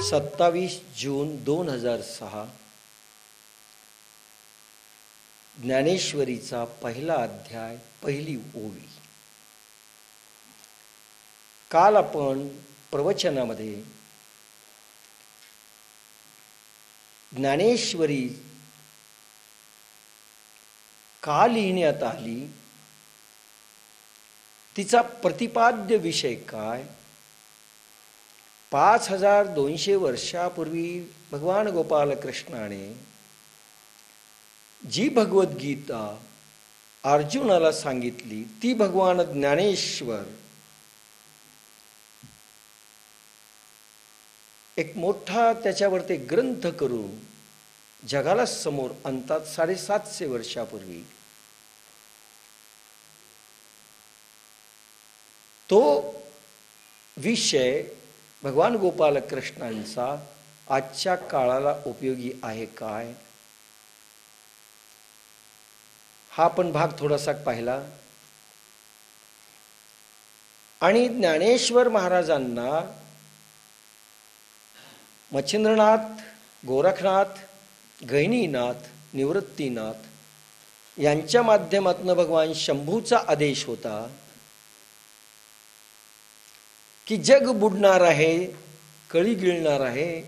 27 जून 2006 ज्ञानेश्वरीचा पहिला अध्याय, पहिली ओवी. काल आपण प्रवचनामध्ये ज्ञानेश्वरी का लिहिण्यात आली, तिचा प्रतिपाद्य विषय काय, 5200 वर्षापूर्वी भगवान गोपाल कृष्णाने जी भगवद्गीता अर्जुनाला सांगितली ती भगवान ज्ञानेश्वर एक मोठा त्याच्यावरती ग्रंथ करून जगाला समोर आणतात 750 वर्षापूर्वी. तो विषय भगवान गोपाल कृष्णांचा आजच्या काळाला उपयोगी आहे काय, हा पण भाग थोडासा पाहिला. आणि ज्ञानेश्वर महाराजांना मच्छिंद्रनाथ, गोरखनाथ, गहिनीनाथ, निवृत्तीनाथ यांच्या माध्यमातून भगवान शंभूचा आदेश होता की जग बुडणार आहे, कळी गिळणार आहे,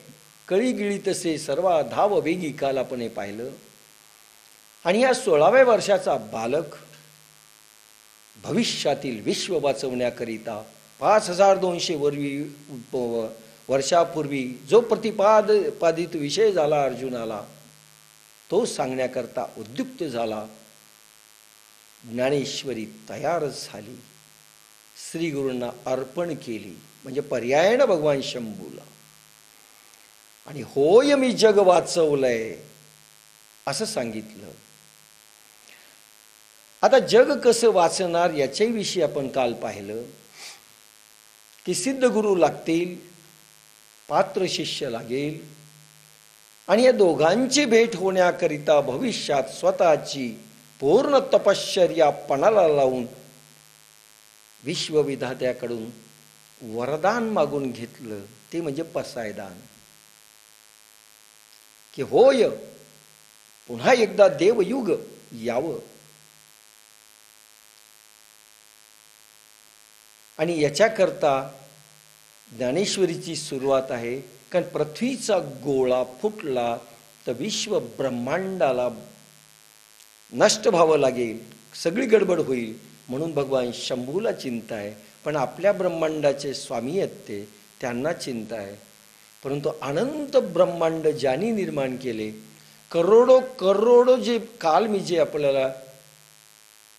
कळी गिळी तसे सर्व धाव वेगी. काल आपण हे पाहिलं. आणि या 16व्या वर्षाचा बालक भविष्यातील विश्व वाचवण्याकरिता 5200 वर्षापूर्वी जो प्रतिपादित विषय झाला अर्जुनाला, तो सांगण्याकरता उद्युक्त झाला. ज्ञानेश्वरी तयारच झाली, श्री गुरूंना अर्पण केली, म्हणजे पर्यायानं भगवान शंभूला. आणि होय मी जग वाचवलंय असं सांगितलं. आता जग कसं वाचणार याच्याही विषयी आपण काल पाहिलं की सिद्ध गुरु लागतील, पात्र शिष्य लागेल, आणि या दोघांची भेट होण्याकरिता भविष्यात स्वतःची पूर्ण तपश्चर्या पणाला लावून विश्वविधात्याकडून वरदान मागून घेतलं. ते म्हणजे पसायदान, की होय पुन्हा एकदा देवयुग यावं. आणि याच्याकरता ज्ञानेश्वरीची सुरुवात आहे. कारण पृथ्वीचा गोळा फुटला तर विश्व ब्रह्मांडाला नष्ट व्हावं लागेल, सगळी गडबड होईल. म्हणून भगवान शंभूला चिंता आहे. पण आपल्या ब्रह्मांडाचे स्वामी आहेत ते, त्यांना चिंता आहे. परंतु अनंत ब्रह्मांड ज्यांनी निर्माण केले, करोडो करोडो, जे काल मी जे आपल्याला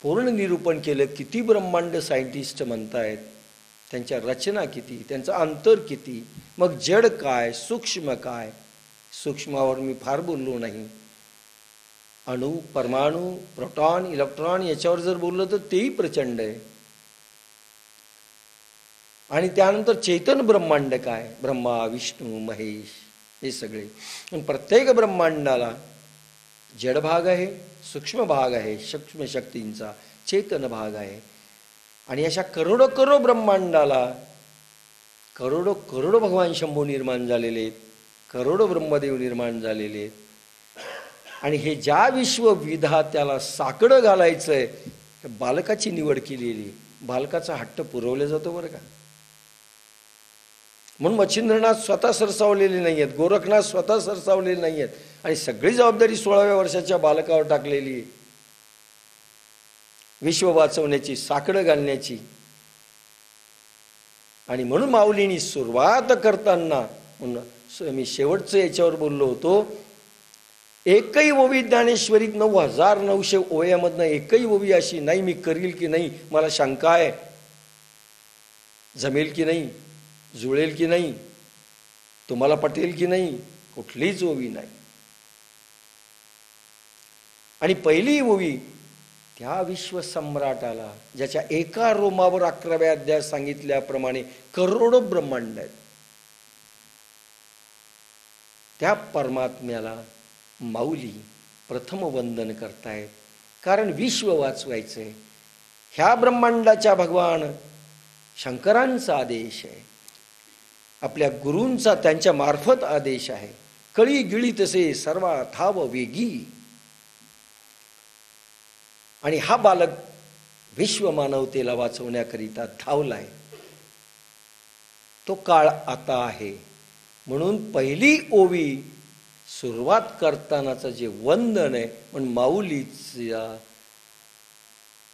पूर्ण निरूपण केलं, किती ब्रह्मांड सायंटिस्ट म्हणतायत, त्यांच्या रचना किती, त्यांचं अंतर किती, मग जड काय, सूक्ष्म काय. सूक्ष्मावर मी फार बोललो नाही. अणु, परमाणु, प्रोटॉन, इलेक्ट्रॉन याच्यावर जर बोललं तर तेही प्रचंड आहे. आणि त्यानंतर चैतन ब्रह्मांड काय, ब्रह्मा, विष्णू, महेश, हे सगळे. पण प्रत्येक ब्रह्मांडाला जड भाग आहे, सूक्ष्म भाग आहे, सूक्ष्म शक्तींचा चैतन भाग आहे. आणि अशा करोडो करोडो ब्रह्मांडाला करोडो करोडो भगवान शंभू निर्माण झालेले आहेत, करोडो ब्रह्मदेव निर्माण झालेले आहेत. आणि हे ज्या विश्वविधात्याला साकडं घालायचंय, बालकाची निवड केलेली. बालकाचा हट्ट पुरवला जातो बरं का. म्हणून मच्छिंद्रनाथ स्वतः सरसावलेले नाही आहेत, गोरखनाथ स्वतः सरसावलेले नाही आहेत, आणि सगळी जबाबदारी 16व्या वर्षाच्या बालकावर टाकलेली आहे, विश्व वाचवण्याची, साकडं घालण्याची. आणि म्हणून माऊलींनी सुरुवात करताना, मी शेवटचं याच्यावर बोललो होतो, एकही ओवी ज्ञानेश्वरीत 9900 ओव्यामधनं एकही ओवी अशी नाही मी करील की नाही, मला शंका आहे, जमेल की नाही, जुळेल की नाही, तुम्हाला पटेल की नाही, कुठलीच ओवी नाही. आणि पहिली ओवी त्या विश्वसम्राटाला, ज्याच्या एका रोमावर 11व्या अध्यायात सांगितल्याप्रमाणे करोडो ब्रह्मांड आहेत, त्या परमात्म्याला माऊली प्रथम वंदन करतायत. कारण विश्व वाचवायचंय. ह्या ब्रह्मांडाच्या भगवान शंकरांचा आदेश आहे. आपल्या गुरूंचा त्यांच्या मार्फत आदेश आहे. कळी गिळी तसे सर्वा थाव वेगी. आणि हा बालक विश्व मानवतेला वाचवण्याकरिता धावलाय. तो काळ आता आहे. म्हणून पहिली ओवी सुरुवात करतानाचं जे वंदन आहे, पण माऊलीचा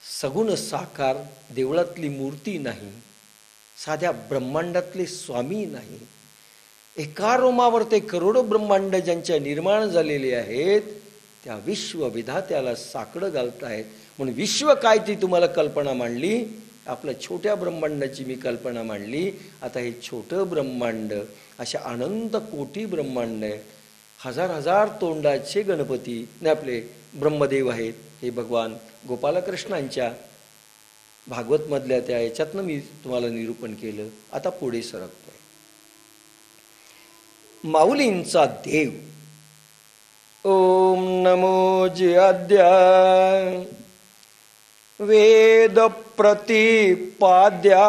सगुण साकार देवळातली मूर्ती नाही, साध्या ब्रह्मांडातले स्वामी नाही, एका रोमावर ते करोडो ब्रह्मांड ज्यांच्या निर्माण झालेले आहेत त्या विश्वविधात्याला साकडं घालतायत. म्हणून विश्व काय ती तुम्हाला कल्पना मांडली, आपल्या छोट्या ब्रह्मांडाची मी कल्पना मांडली. आता हे छोटं ब्रह्मांड अशा अनंत कोटी ब्रह्मांड आहे. हजार हजार तोंडाचे गणपती ने आपले ब्रह्मदेव आहेत. हे भगवान गोपालकृष्णांच्या भागवतमधल्या त्या याच्यातनं मी तुम्हाला निरूपण केलं. आता पुढे सरकतोय. माऊलींचा देव. ओम नमो ज्याद्या वेद प्रतिपाद्या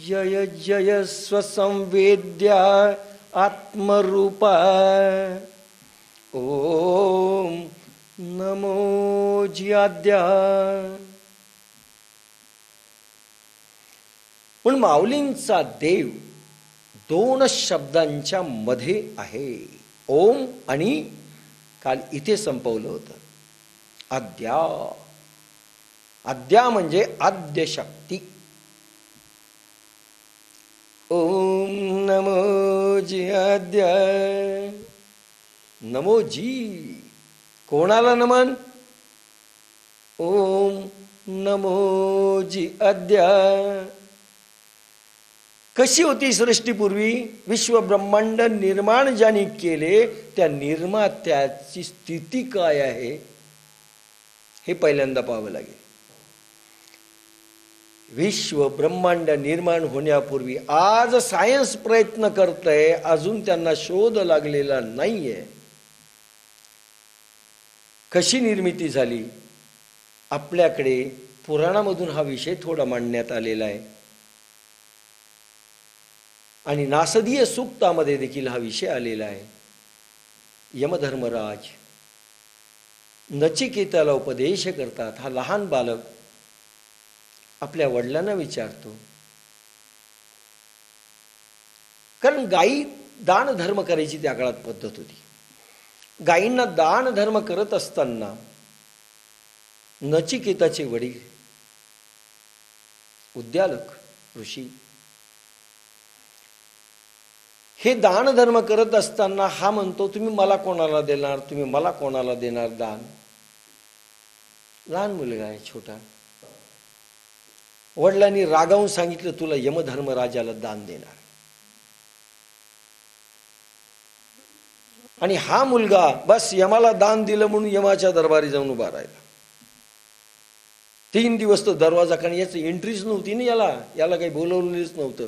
जय जय स्वसंवेद्या आत्मरूपा. ओम नमो ज्याद्या. पण माऊलींचा देव दोन शब्दांच्या मध्ये आहे. ओम आणि काल इथे संपवलं होतं आद्या. आद्या म्हणजे आद्य शक्ती. ओम नमो जी आद्या. नमो जी कोणाला नमन? ओम नमो जी आद्या. कशी होती सृष्टीपूर्वी? विश्व ब्रह्मांड निर्माण ज्यांनी केले त्या निर्मात्याची स्थिती काय आहे हे पहिल्यांदा पाहावं लागेल. विश्व ब्रह्मांड निर्माण होण्यापूर्वी आज सायन्स प्रयत्न करतंय, अजून त्यांना शोध लागलेला नाहीये. कशी निर्मिती झाली? आपल्याकडे पुराणामधून हा विषय थोडा मांडण्यात आलेला आहे आणि नासदीय सूक्तामध्ये देखील हा विषय आलेला आहे. यमधर्मराज नचिकेताला उपदेश करतात. हा लहान बालक आपल्या वडिलांना विचारतो, कारण गायी दान धर्म करायची त्या काळात पद्धत होती. गायींना दान धर्म करत असताना नचिकेताचे वडील उद्यालक ऋषी हे दान धर्म करत असताना हा म्हणतो, तुम्ही मला कोणाला देणार, तुम्ही मला कोणाला देणार दान? लहान मुलगा आहे छोटा. वडिलांनी रागावून सांगितलं, तुला यमधर्मराजाला दान देणार. आणि हा मुलगा बस यमाला दान दिलं म्हणून यमाच्या दरबारी जाऊन उभा राहिला. 3 दिवस तो दरवाजा, कारण याची एंट्रीच नव्हती ना, याला काही बोलवलेलंच नव्हतं.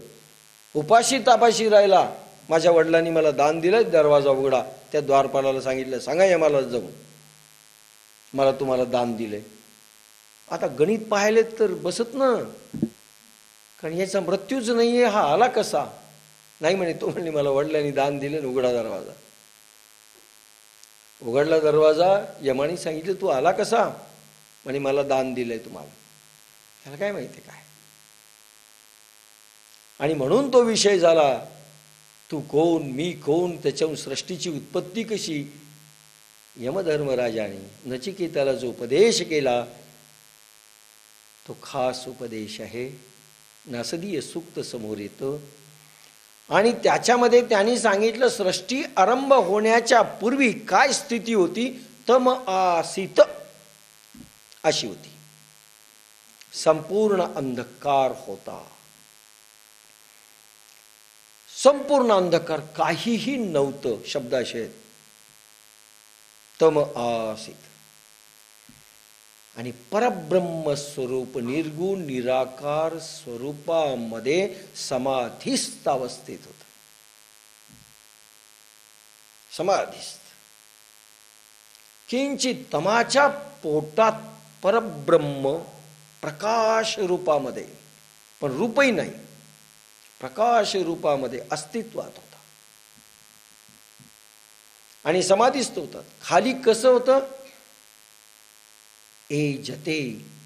उपाशी तापाशी राहिला. माझ्या वडिलांनी मला दान दिलं, दरवाजा उघडा. त्या द्वारपालाला सांगितलं, सांगा यमाला जाऊन मला तुम्हाला दान दिलंय. आता गणित पाहिले तर बसत ना, कारण याचा मृत्यूच नाहीये, हा आला कसा? नाही म्हणे, तो म्हणले मला वडिलांनी दान दिलं. उघडा दरवाजा. उघडला दरवाजा. यमाने सांगितलं, तू आला कसा? म्हणे मला दान दिलंय तुम्हाला. त्याला काय माहिती काय? आणि म्हणून तो विषय झाला, तू कोण मी कोण, त्याच्याहून सृष्टीची उत्पत्ती कशी. यमधर्मराजाने नचिकेताला जो उपदेश केला तो खास उपदेश आहे. नासदीय सूक्त समोर येतं आणि त्याच्यामध्ये त्यांनी सांगितलं, सृष्टी आरंभ होण्याच्या पूर्वी काय स्थिती होती? तम आसीत अशी होती. संपूर्ण अंधकार होता. संपूर्ण अंधकार, काहीही नव्हतं. शब्दाशय तम आसीत. आणि परब्रह्म स्वरूप निर्गुण निराकार स्वरूपामध्ये समाधिस्थ अवस्थेत होत. समाधिस्थ. किंचित तमाच्या पोटात परब्रह्म प्रकाश रूपामध्ये, पण रूपही नाही, प्रकाश रूपामध्ये अस्तित्वात होता. आणि समाधीस्थ होतात. खाली कसं होतं? एजते,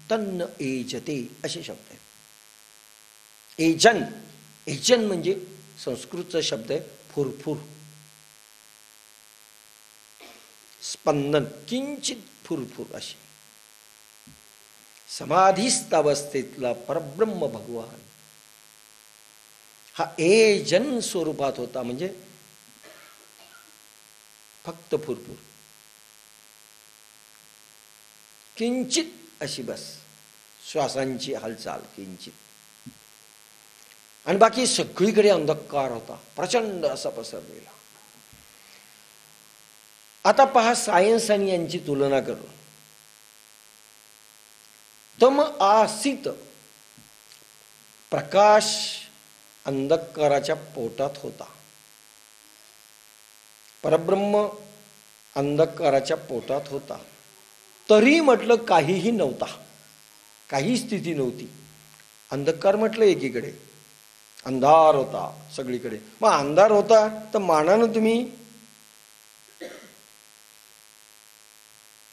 तन्न एजते असे शब्द आहेत. एजन, एजन म्हणजे संस्कृतचा शब्द आहे फुरफुर, स्पंदन, किंचित फुरफुर अशी. समाधीस्थ अवस्थेतला परब्रह्म भगवान हा एजन स्वरूपात होता, म्हणजे फक्त फुरफुर, किंचित अशी बस श्वासांची हालचाल किंचित, आणि बाकी सगळीकडे अंधकार होता, प्रचंड असा पसरलेला. आता पहा, सायन्स आणि यांची तुलना करू. तम आसीत, प्रकाश अंधकाराच्या पोटात होता, परब्रह्म अंधकाराच्या पोटात होता, तरी म्हटलं काहीही नव्हता, काही स्थिती नव्हती. अंधकार म्हटलं एकीकडे, अंधार होता सगळीकडे. मग अंधार होता तर मानानं तुम्ही,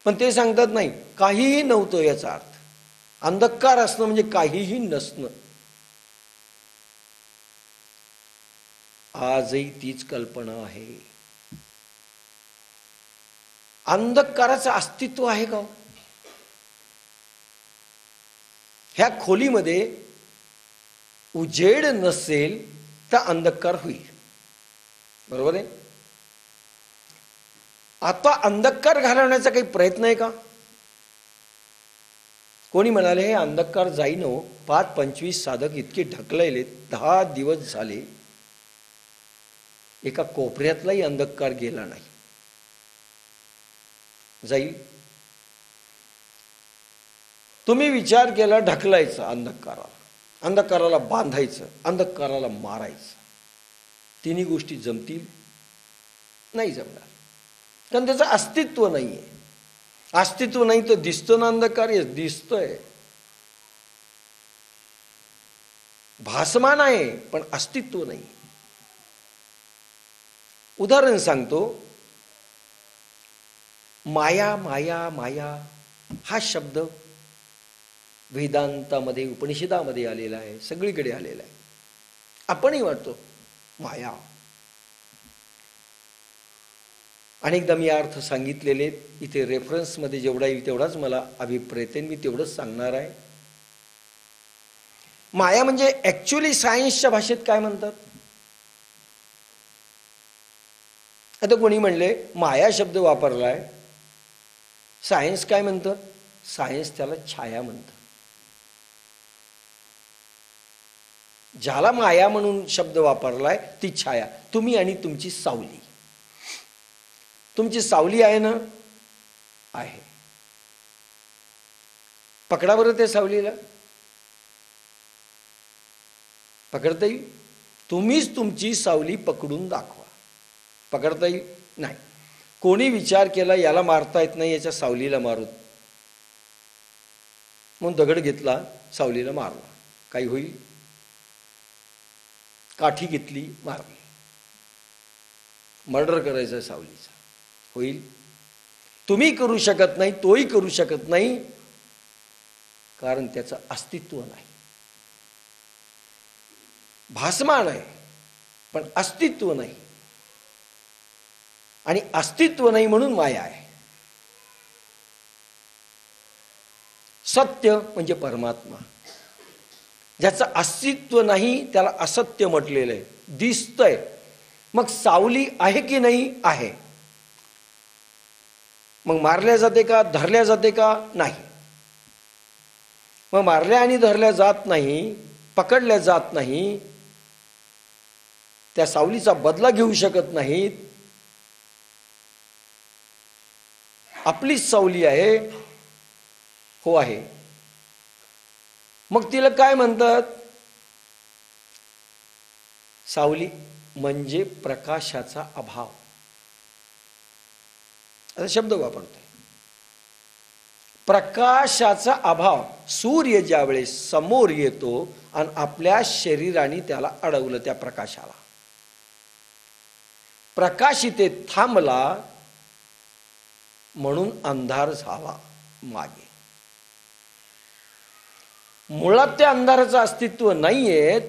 पण ते सांगतात नाही काहीही नव्हतं याचा अर्थ. अंधकार असणं म्हणजे काहीही नसणं. आजही तीच कल्पना आहे. अंधकाराचं अस्तित्व आहे का? ह्या खोलीमध्ये उजेड नसेल तर अंधकार होईल, बरोबर आहे? आता अंधकार घालवण्याचा काही प्रयत्न आहे का? कोणी म्हणाले हे अंधकार जाईन हो, 5-25 साधक इतके ढकलेले, 10 दिवस झाले एका कोपऱ्यातलाही अंधकार गेला नाही. जाईल? तुम्ही विचार केला ढकलायचा अंधकाराला, अंधकाराला बांधायचं, अंधकाराला मारायचं, तिन्ही गोष्टी जमतील? नाही जमणार, कारण त्याचं अस्तित्व नाहीये. अस्तित्व नाही तर दिसतं ना अंधकार, दिसतंय, भासमान आहे पण अस्तित्व नाही. उदाहरण सांगतो. माया माया माया हा शब्द वेदांतामध्ये, उपनिषदामध्ये आलेला आहे, सगळीकडे आलेला आहे. आपणही वाटतो माया. अनेकदा मी अर्थ सांगितलेले, इथे रेफरन्समध्ये जेवढा येईल तेवढाच मला अभिप्रेत, मी तेवढंच सांगणार आहे. माया म्हणजे ऍक्च्युली सायन्सच्या भाषेत काय म्हणतात? आता कोणी म्हणले माया शब्द वापरलाय, सायन्स काय म्हणतं? सायन्स त्याला छाया म्हणतं. ज्याला माया म्हणून शब्द वापरलाय ती छाया. तुम्ही आणि तुमची सावली. तुमची सावली आहे ना? आहे. पकडा बरं त्या सावलीला. पकडता येईल? तुम्हीच तुमची सावली पकडून दाखवा. पकडता येईल? नाही. कोणी विचार केला याला मारता येत नाही, याच्या सावलीला मारू, म्हणून दगड घेतला, सावलीला मारला, काही होईल? काठी घेतली, मारली, मर्डर करायचं सावलीचा, होईल? तुम्ही करू शकत नाही, तोही करू शकत नाही, कारण त्याचं अस्तित्व नाही. भासमान आहे पण अस्तित्व नाही, आणि अस्तित्व नाही म्हणून माया आहे. सत्य म्हणजे परमात्मा, ज्याचं अस्तित्व नाही त्याला असत्य म्हटलेलं आहे. दिसतंय, मग सावली आहे की नाही? आहे. मग मारल्या जाते का? धरल्या जाते का? नाही. मग मारल्या आणि धरल्या जात नाही, पकडल्या जात नाही, त्या सावलीचा बदला घेऊ शकत नाहीत. आपलीच सावली आहे. हो आहे. मग तिला काय म्हणतात? सावली म्हणजे प्रकाशाचा अभाव. आता शब्द वापरतोय. प्रकाशाचा अभाव. सूर्य ज्यावेळेस समोर येतो आणि आपल्या शरीराने त्याला अडवलं, त्या प्रकाशाला, प्रकाश इथे थांबला म्हणून अंधार झाला मागे. मुळात त्या अंधाराचं अस्तित्व नाहीये,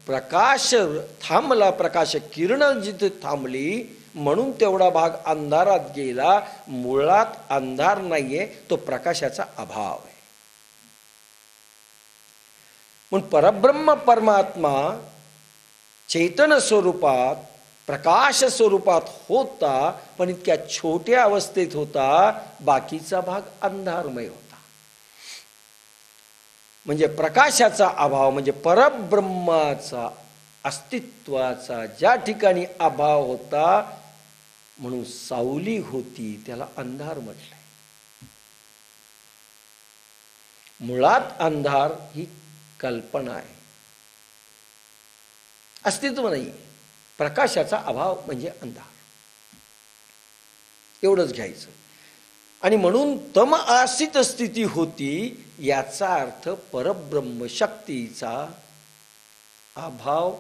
प्रकाश थांबला, प्रकाश किरण जिथे थांबली म्हणून तेवढा भाग अंधारात गेला. मुळात अंधार नाहीये, तो प्रकाशाचा अभाव आहे. म्हणून परब्रह्म परमात्मा चैतन्य स्वरूपात, प्रकाश स्वरूपात होता, पण इतक्या छोट्या अवस्थेत होता, बाकीचा भाग अंधारमय होता. म्हणजे प्रकाशाचा अभाव म्हणजे परब्रह्माचा अस्तित्वाचा ज्या ठिकाणी अभाव होता, म्हणून सावली होती, त्याला अंधार म्हटलंय. मुळात अंधार ही कल्पना आहे, अस्तित्व नाही. प्रकाशाचा अभाव म्हणजे अंधार, एवढंच घ्यायचं. आणि म्हणून तम आसित स्थिती होती, याचा अर्थ परब्रह्म शक्तीचा अभाव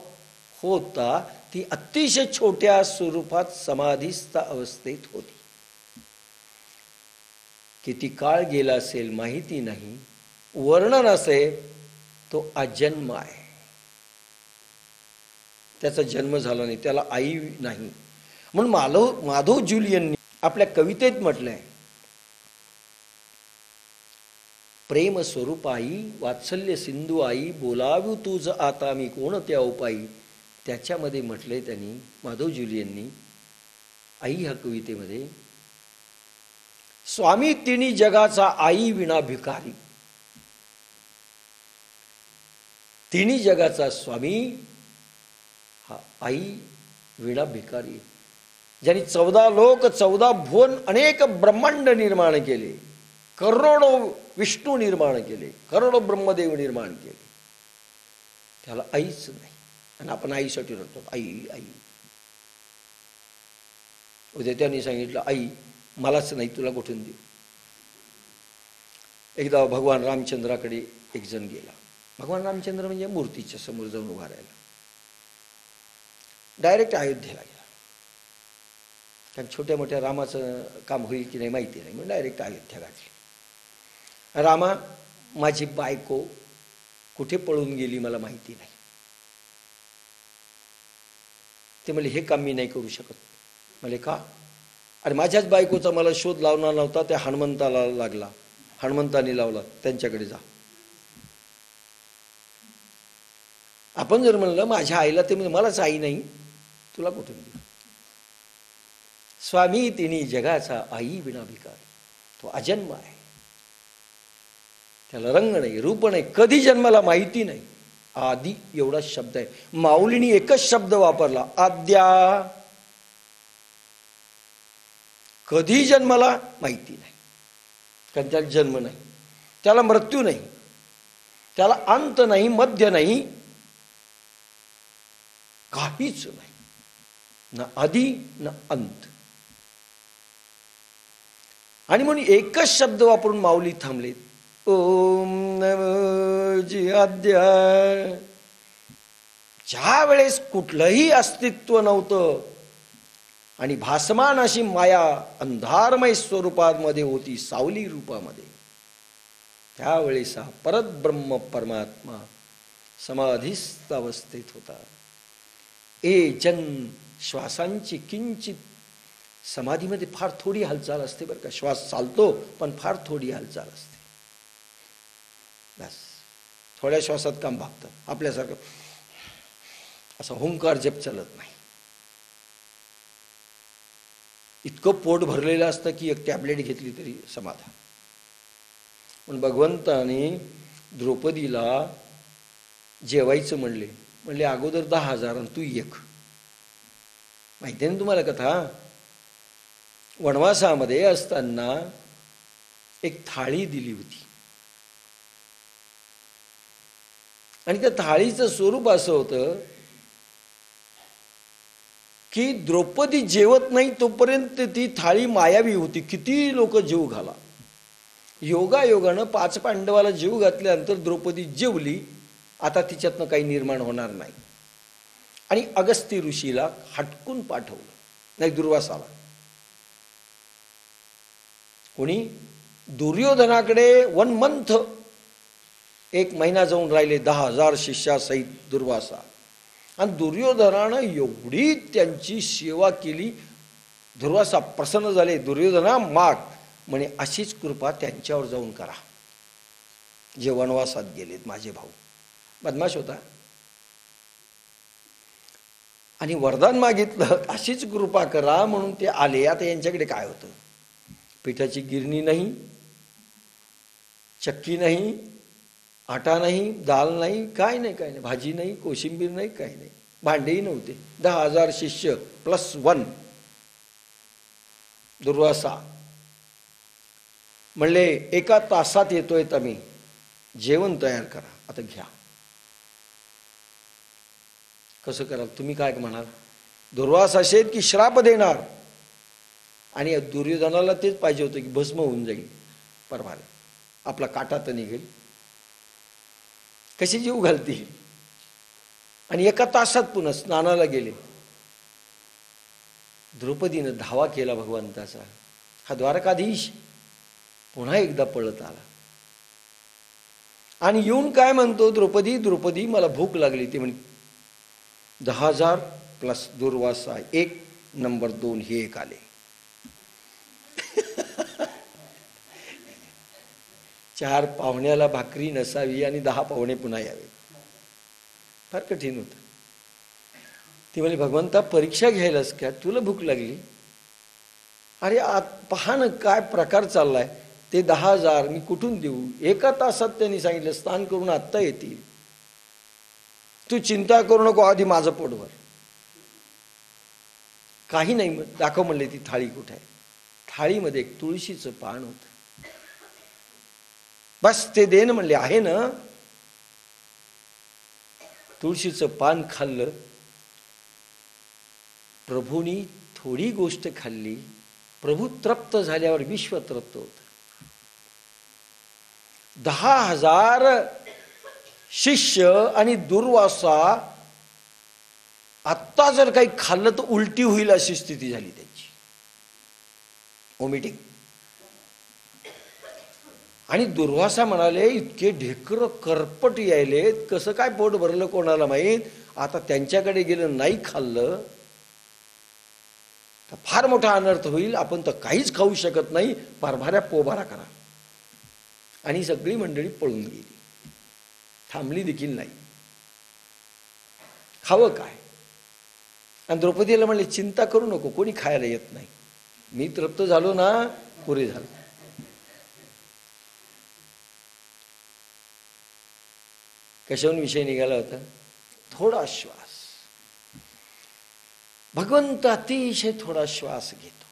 होता. ती अतिशय छोट्या स्वरूपात समाधीस्थ अवस्थेत होती. किती काळ गेला असेल माहिती नाही, वर्णन असे, तो अजन्म आहे. त्याचा जन्म झाला नाही, त्याला आई नाही. म्हणून माधव जुलियननी आपल्या कवितेत म्हटलंय, प्रेम स्वरूप आई, वात्सल्य सिंधू आई, बोलावू तुझ आता मी कोणत्या उपायी. त्याच्यामध्ये म्हटलंय त्यांनी, माधव जुलियननी, आई ह्या कवितेमध्ये, स्वामी तिणी जगाचा आई विना भिकारी. तिणी जगाचा स्वामी हा आई विना भिकारी, ज्यांनी 14 लोक 14 भुवन अनेक ब्रह्मांड निर्माण केले, करोडो विष्णू निर्माण केले, करोडो ब्रह्मदेव निर्माण केले, त्याला आईच नाही. आणि आपण आईसाठी रडतो, आई आई. उद्या त्यांनी सांगितलं, आई मलाच नाही, तुला कुठून देऊ. एकदा भगवान रामचंद्राकडे एक जण गेला. भगवान रामचंद्र म्हणजे मूर्तीच्या समोर जाऊन उभा राहिला. डायरेक्ट अयोध्येला गेला, कारण छोट्या मोठ्या रामाचं काम होईल की नाही माहिती नाही, म्हणून डायरेक्ट अयोध्या गाठली. रामा, माझी बायको कुठे पळून गेली मला माहिती नाही. ते म्हणले, हे काम मी नाही करू शकत. म्हणले, का? अरे माझ्याच बायकोचा मला शोध लावणार नव्हता, त्या हनुमंताला लागला, हनुमंताने लावला, त्यांच्याकडे जा. आपण जर म्हणलं माझ्या आईला, ते म्हणजे मलाच आई नाही, तुला कुठून देऊ. स्वामी तिनी जगाचा आई विना भिकार. तो अजन्म आहे, त्याला रंग नाही, रूप नाही, कधी जन्माला माहिती नाही. आदि एवढा शब्द आहे. माऊलीनी एकच शब्द वापरला, आद्या. कधी जन्माला माहिती नाही, कारण त्याला जन्म नाही, त्याला मृत्यू नाही, त्याला अंत नाही, मध्य नाही, काहीच नाही, ना आदि ना अंत. आणि म्हणून एकच शब्द वापरून माऊली थांबले, ओम नमो जी आद्या. ज्या वेळेस कुठलंही अस्तित्व नव्हतं आणि भासमान अशी माया अंधारमय स्वरूपामध्ये होती, सावली रूपामध्ये, त्यावेळेस हा परब्रह्म परमात्मा समाधीस्थ अवस्थेत होता. जन श्वासांची किंचित समाधीमध्ये फार थोडी हालचाल असते बरं का. श्वास चालतो पण फार थोडी हालचाल असते, बस. थोड्या श्वासात काम भागतं. आपल्यासारखं असं हुंकार जप चालत नाही. इतकं पोट भरलेलं असतं की एक टॅबलेट घेतली तरी समाधान. पण भगवंताने द्रौपदीला जेवायचं म्हणले अगोदर 10,000 आणि तू 1. माहिती आहे ना तुम्हाला कथा. वनवासामध्ये असताना एक थाळी दिली होती आणि त्या थाळीचं स्वरूप असं होतं की द्रौपदी जेवत नाही तोपर्यंत ती थाळी मायावी होती. किती लोक जीव घाला, योगायोगानं 5 पांडवाला जीव घातल्यानंतर द्रौपदी जेवली. आता तिच्यातनं काही निर्माण होणार नाही. आणि अगस्त्य ऋषीला हटकून पाठवलं, नाही दुर्वासाला. कोणी? दुर्योधनाकडे 1 मंथ, 1 महिना जाऊन राहिले 10,000 शिष्यासहित दुर्वासा. आणि दुर्योधनानं एवढी त्यांची सेवा केली. दुर्वासा प्रसन्न झाले. दुर्योधना माग म्हणे, अशीच कृपा त्यांच्यावर जाऊन करा जे वनवासात गेलेत माझे भाऊ. बदमाश होता. आणि वरदान मागितलं, अशीच कृपा करा म्हणून ते आले. आता यांच्याकडे काय होतं? पिठाची गिरणी नाही, चक्की नाही, आटा नाही, दाल नाही, काय नाही, काय नाही, भाजी नाही, कोशिंबीर नाही, काही नाही, भांडेही नव्हते. 10,000 शिष्य +1. दुर्वासा म्हणले, 1 तासात येतोय आम्ही, जेवण तयार करा, आता घ्या. कसं कराल? तुम्ही काय म्हणाल? दुर्वासा असेल की श्राप देणार. आणि दुर्योधनाला तेच पाहिजे होतं की भस्म होऊन जाईल परभारे, आपला काटा तर निघेल. कशी जीव घालतील? आणि 1 तासात पुन्हा स्नानाला गेले. द्रौपदीनं धावा केला भगवंताचा. हा द्वारकाधीश पुन्हा एकदा पळत आला आणि येऊन काय म्हणतो, द्रौपदी द्रौपदी मला भूक लागली. ते म्हणे 10,000 प्लस दुर्वासा 1 नंबर 2 हे एक आले. 4 पाहुण्याला भाकरी नसावी आणि 10 पाहुणे पुन्हा यावे. फार कठीण होतं. ती म्हणे, भगवंता परीक्षा घ्यायलास का? तुला भूक लागली? अरे पहा ना काय प्रकार चाललाय. ते 10,000 मी कुठून देऊ? 1 तासात त्यांनी सांगितलं स्नान करून आत्ता येतील. तू चिंता करू नको, आधी माझं पोट भर. काही नाही, दाखव म्हणले ती थाळी कुठे आहे. थाळीमध्ये एक तुळशीचं पान होतं. बस ते देन म्हणले. आहे ना. तुळशीचं पान खाल्लं. प्रभूंनी थोडी गोष्ट खाल्ली. प्रभू तृप्त झाल्यावर विश्व तृप्त होत. 10,000 शिष्य आणि दुर्वासा आत्ता जर काही खाल्लं तर उलटी होईल अशी स्थिती झाली त्यांची, वॉमिटिंग. आणि दुर्वासा म्हणाले, इतके ढेकर करपट यायले, कसं काय पोट भरलं कोणाला माहीत. आता त्यांच्याकडे गेलं, नाही खाल्लं तर फार मोठा अनर्थ होईल. आपण तर काहीच खाऊ शकत नाही, परभाऱ्या पोबारा करा. आणि सगळी मंडळी पळून गेली, थांबली देखील नाही. खावं काय? आणि द्रौपदीला म्हणले, चिंता करू नको, कोणी खायला येत नाही, मी तृप्त झालो ना, पुरे झालं. कशाहून विषय निघाला होता? थोडा श्वास. भगवंत अतिशय थोडा श्वास घेतो.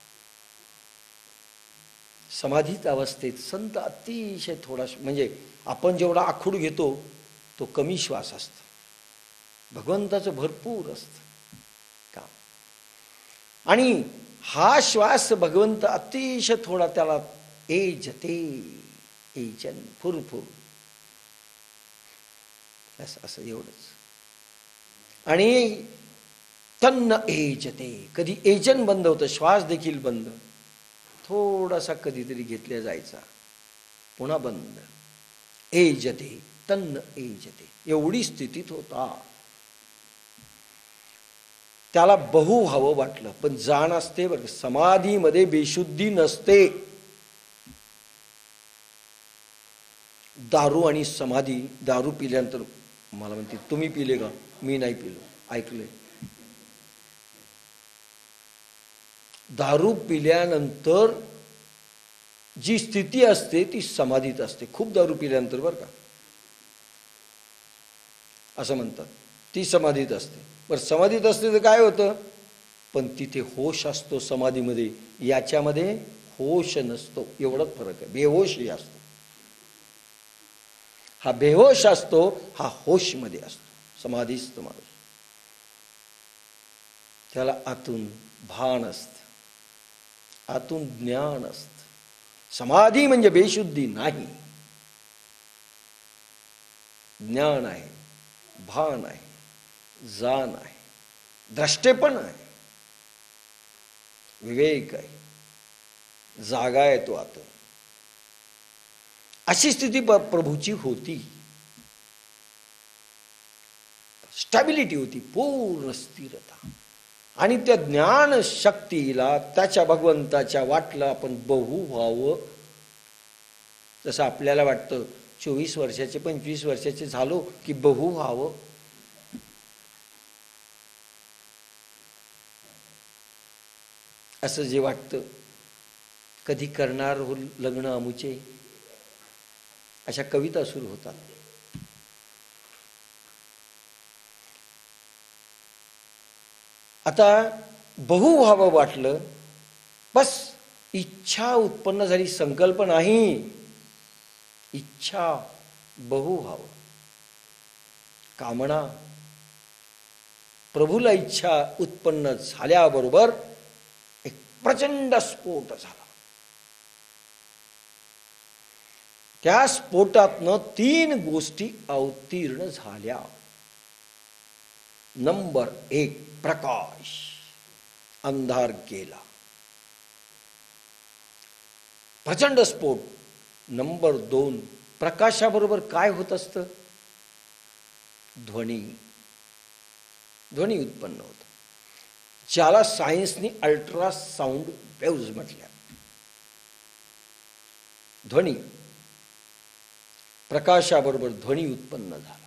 समाधीत अवस्थेत संत अतिशय थोडा, म्हणजे आपण जेवढा आखूड घेतो तो कमी श्वास असतो. भगवंताचं भरपूर असतं काम. आणि हा श्वास भगवंत अतिशय थोडा, त्याला एजते एजन फुरफुर असं एवढंच. आणि तन्न एजते, कधी एजन बंद होतं, श्वास देखील बंद. थोडासा कधीतरी घेतल्या जायचा, पुन्हा बंद. एजते तन्न एजते, एवढी स्थितीत होता. त्याला बहु व्हावं वाटलं, पण जाण असते बरं. समाधीमध्ये बेशुद्धी नसते. दारू आणि समाधी, दारू पिल्यानंतर मला म्हणते, तुम्ही पिले का? मी नाही पिलो, ऐकलंय. दारू पिल्यानंतर जी स्थिती असते ती समाधीत असते. खूप दारू पिल्यानंतर बरं का, असं म्हणतात, ती समाधीत असते. बरं, समाधीत असते तर काय होतं? पण तिथे होश असतो समाधीमध्ये, याच्यामध्ये होश नसतो. एवढाच फरक आहे. बेहोशी असतो. हा बेहोश असतो, हा होशमध्ये असतो. समाधीस्थ माणूस, त्याला आतून भान असतं, आतून ज्ञान असतं. समाधी म्हणजे बेशुद्धी नाही, ज्ञान आहे, भान आहे, जाण आहे, द्रष्टेपण आहे, विवेक आहे, जागा आहे तो आता. अशी स्थिती प्रभूची होती. स्टॅबिलिटी होती, पूर्ण स्थिरता. आणि त्या ज्ञान शक्तीला त्याच्या भगवंताच्या वाटलं आपण बहु व्हावं. जसं आपल्याला वाटतं 24 वर्षाचे 25 वर्षाचे झालो की बहु व्हावं. असं जे वाटतं, कधी करणार हो लग्न अमुचे, अशा कविता सुरू होतात. आता बहु व्हावं वाटलं, बस इच्छा उत्पन्न झाली, संकल्प नाही, इच्छा बहु व्हावं, कामना. प्रभूला इच्छा उत्पन्न झाल्याबरोबर एक प्रचंड स्फोट झाला. त्या स्फोटातनं 3 गोष्टी अवतीर्ण झाल्या. नंबर 1 प्रकाश, अंधार गेला, प्रचंड स्फोट. नंबर 2 प्रकाशाबरोबर काय होत असतं? ध्वनी. ध्वनी उत्पन्न होत, ज्याला सायन्सनी अल्ट्रासाउंड वेव्ज म्हटल्या. ध्वनी, प्रकाशाबरोबर ध्वनी उत्पन्न झाला.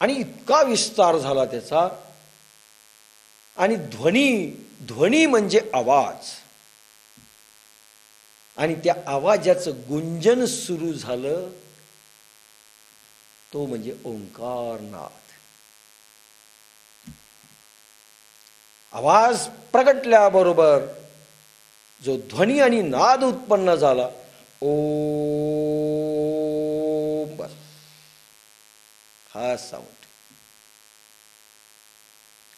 आणि इतका विस्तार झाला त्याचा. आणि ध्वनी म्हणजे आवाज. आणि त्या आवाजाचं गुंजन सुरू झालं, तो म्हणजे ओंकारनाद. आवाज प्रगटल्याबरोबर जो ध्वनी आणि नाद उत्पन्न झाला, ओम, बस हा साऊंड.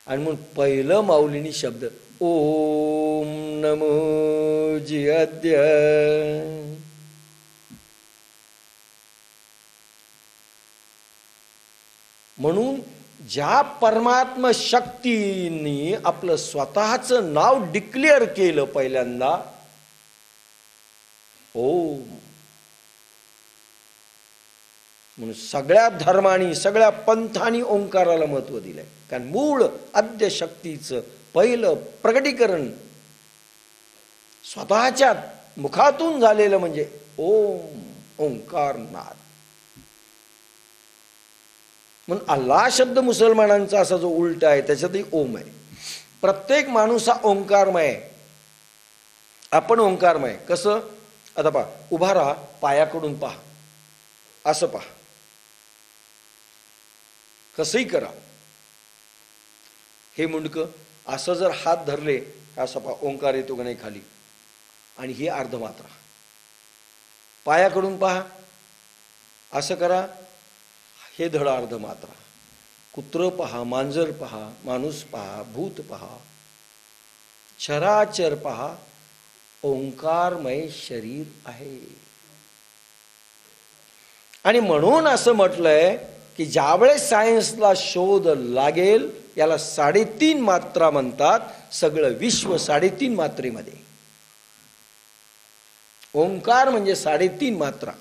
आणि मग पहिलं माऊलीनी शब्द ओम नमो जियाद्य. म्हणून ज्या परमात्म शक्तीने आपलं स्वतःचं नाव डिक्लेअर केलं पहिल्यांदा, ओम, म्हणून सगळ्या धर्मांनी सगळ्या पंथांनी ओंकाराला महत्व दिलंय. कारण मूळ आद्य शक्तीचं पहिलं प्रकटीकरण स्वतःच्या मुखातून झालेलं म्हणजे ओम, ओंकारनाद. म्हणून अल्लाह शब्द मुसलमानांचा असा जो उलटा आहे त्याच्यातही ओम आहे. प्रत्येक माणूस हा ओंकारमय आहे. आपण ओंकारमय. कसं? आता पहा, उभा राहा, पायाकडून पहा, असं पहा, कसंही करा. हे मुंडकं असं जर हात धरले, असं पहा, ओंकार येतो का नाही खाली. आणि ही अर्धमात्रा. पायाकडून पहा, असं करा, हे धड अर्धमात्रा. कुत्र पहा, मांजर पहा, माणूस पहा, भूत पहा, चराचर पहा, ओंकारमय शरीर आहे. आणि म्हणून असं म्हटलंय की ज्यावेळेस सायन्सला शोध लागेल, याला 3.5 मात्रा म्हणतात. सगळं विश्व 3.5 मात्रेमध्ये. ओंकार म्हणजे 3.5 मात्रा.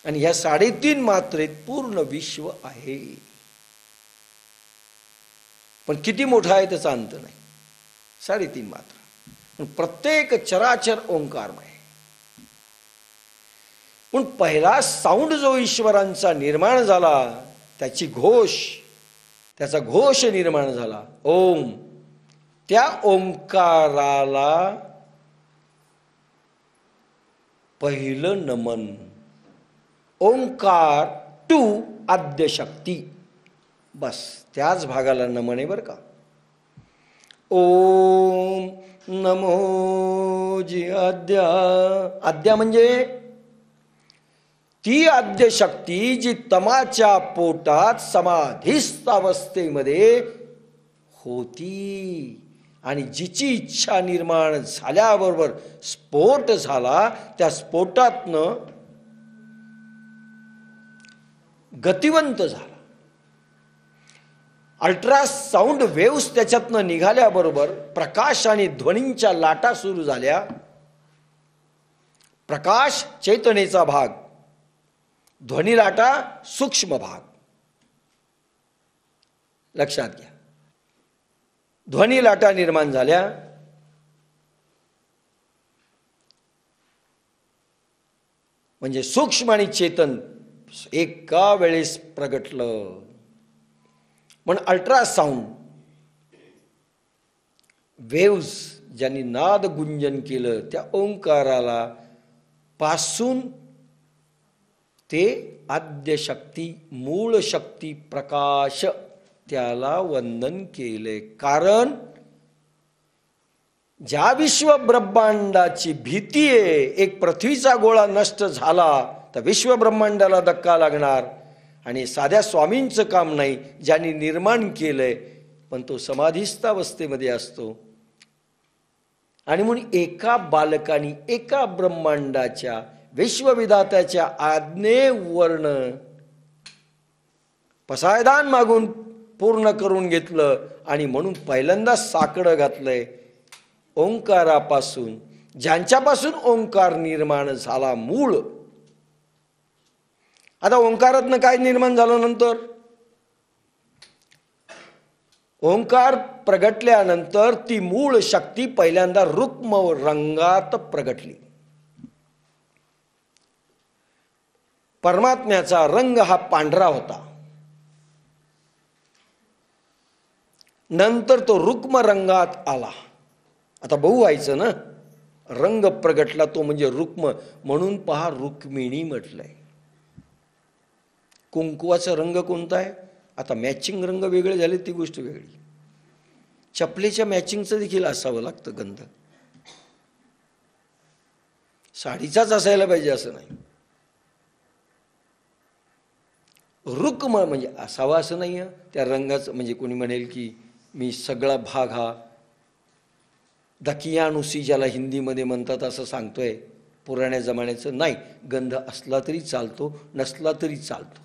आणि ह्या 3.5 मात्रेत पूर्ण विश्व आहे. पण किती मोठा आहे त्याचा अंत नाही. 3.5 मात्रा. पण प्रत्येक चराचर ओंकारमय. पण पहिला साऊंड जो ईश्वरांचा निर्माण झाला, त्याचा घोष निर्माण झाला, ओम. त्या ओंकाराला पहिलं नमन. ओंकार टू आद्यशक्ती. बस त्याच भागाला नमन आहे बरं का. ओम नमो जी आद्या. आद्या म्हणजे ती आद्यशक्ती जी तमाच्या पोटात समाधिस्थ अवस्थेमध्ये होती. आणि जिची इच्छा निर्माण झाल्याबरोबर स्फोट झाला, त्या स्फोटातनं गतिवंत झाला. अल्ट्रासाऊंड वेव्स त्याच्यातनं निघाल्याबरोबर प्रकाश आणि ध्वनींच्या लाटा सुरू झाल्या. प्रकाश चैतन्याचा भाग, ध्वनी लाटा सूक्ष्म भाग. लक्षात घ्या, ध्वनी लाटा निर्माण झाल्या. म्हणजे सूक्ष्म आणि चेतन एका वेळेस प्रगटलं. म्हणून अल्ट्रासाऊंड वेव्स ज्यांनी नाद गुंजन केलं, त्या ओंकाराला पासून ते आद्यशक्ती, मूळ शक्ती, प्रकाश, त्याला वंदन केले. कारण ज्या विश्व ब्रह्मांडाची भीती आहे, एक पृथ्वीचा गोळा नष्ट झाला तर विश्व ब्रह्मांडाला धक्का लागणार. आणि साध्या स्वामींचं काम नाही, ज्यांनी निर्माण केलंय, पण तो समाधिस्थ अवस्थेमध्ये असतो. आणि म्हणून एका बालकाने एका ब्रह्मांडाच्या विश्वविधात्याच्या आज्ञेवर्ण पसायदान मागून पूर्ण करून घेतलं. आणि म्हणून पहिल्यांदा साकडं घातलंय ओंकारापासून, ज्यांच्यापासून ओंकार निर्माण झाला मूळ. आता ओंकारातनं काय निर्माण झालं नंतर? ओंकार प्रगटल्यानंतर ती मूळ शक्ती पहिल्यांदा रुक्म रंगात प्रगटली. परमात्म्याचा रंग हा पांढरा होता. नंतर तो रुक्म रंगात आला. आता बहु व्हायचं ना, रंग प्रगटला तो म्हणजे रुक्म. म्हणून पहा, रुक्मिणी म्हटलंय. कुंकुवाचा रंग कोणता आहे? आता मॅचिंग रंग वेगळे झाले, ती गोष्ट वेगळी. चपलेच्या मॅचिंगचं देखील असावं लागतं गंध. साडीचाच असायला पाहिजे असं नाही. रुक्म म्हणजे असावा असं नाही आहे त्या रंगाचं. म्हणजे कोणी म्हणेल की मी सगळा भाग हा दकियानुसी, ज्याला हिंदीमध्ये म्हणतात, असं सांगतोय पुराण्या जमान्याचं. नाही, गंध असला तरी चालतो, नसला तरी चालतो.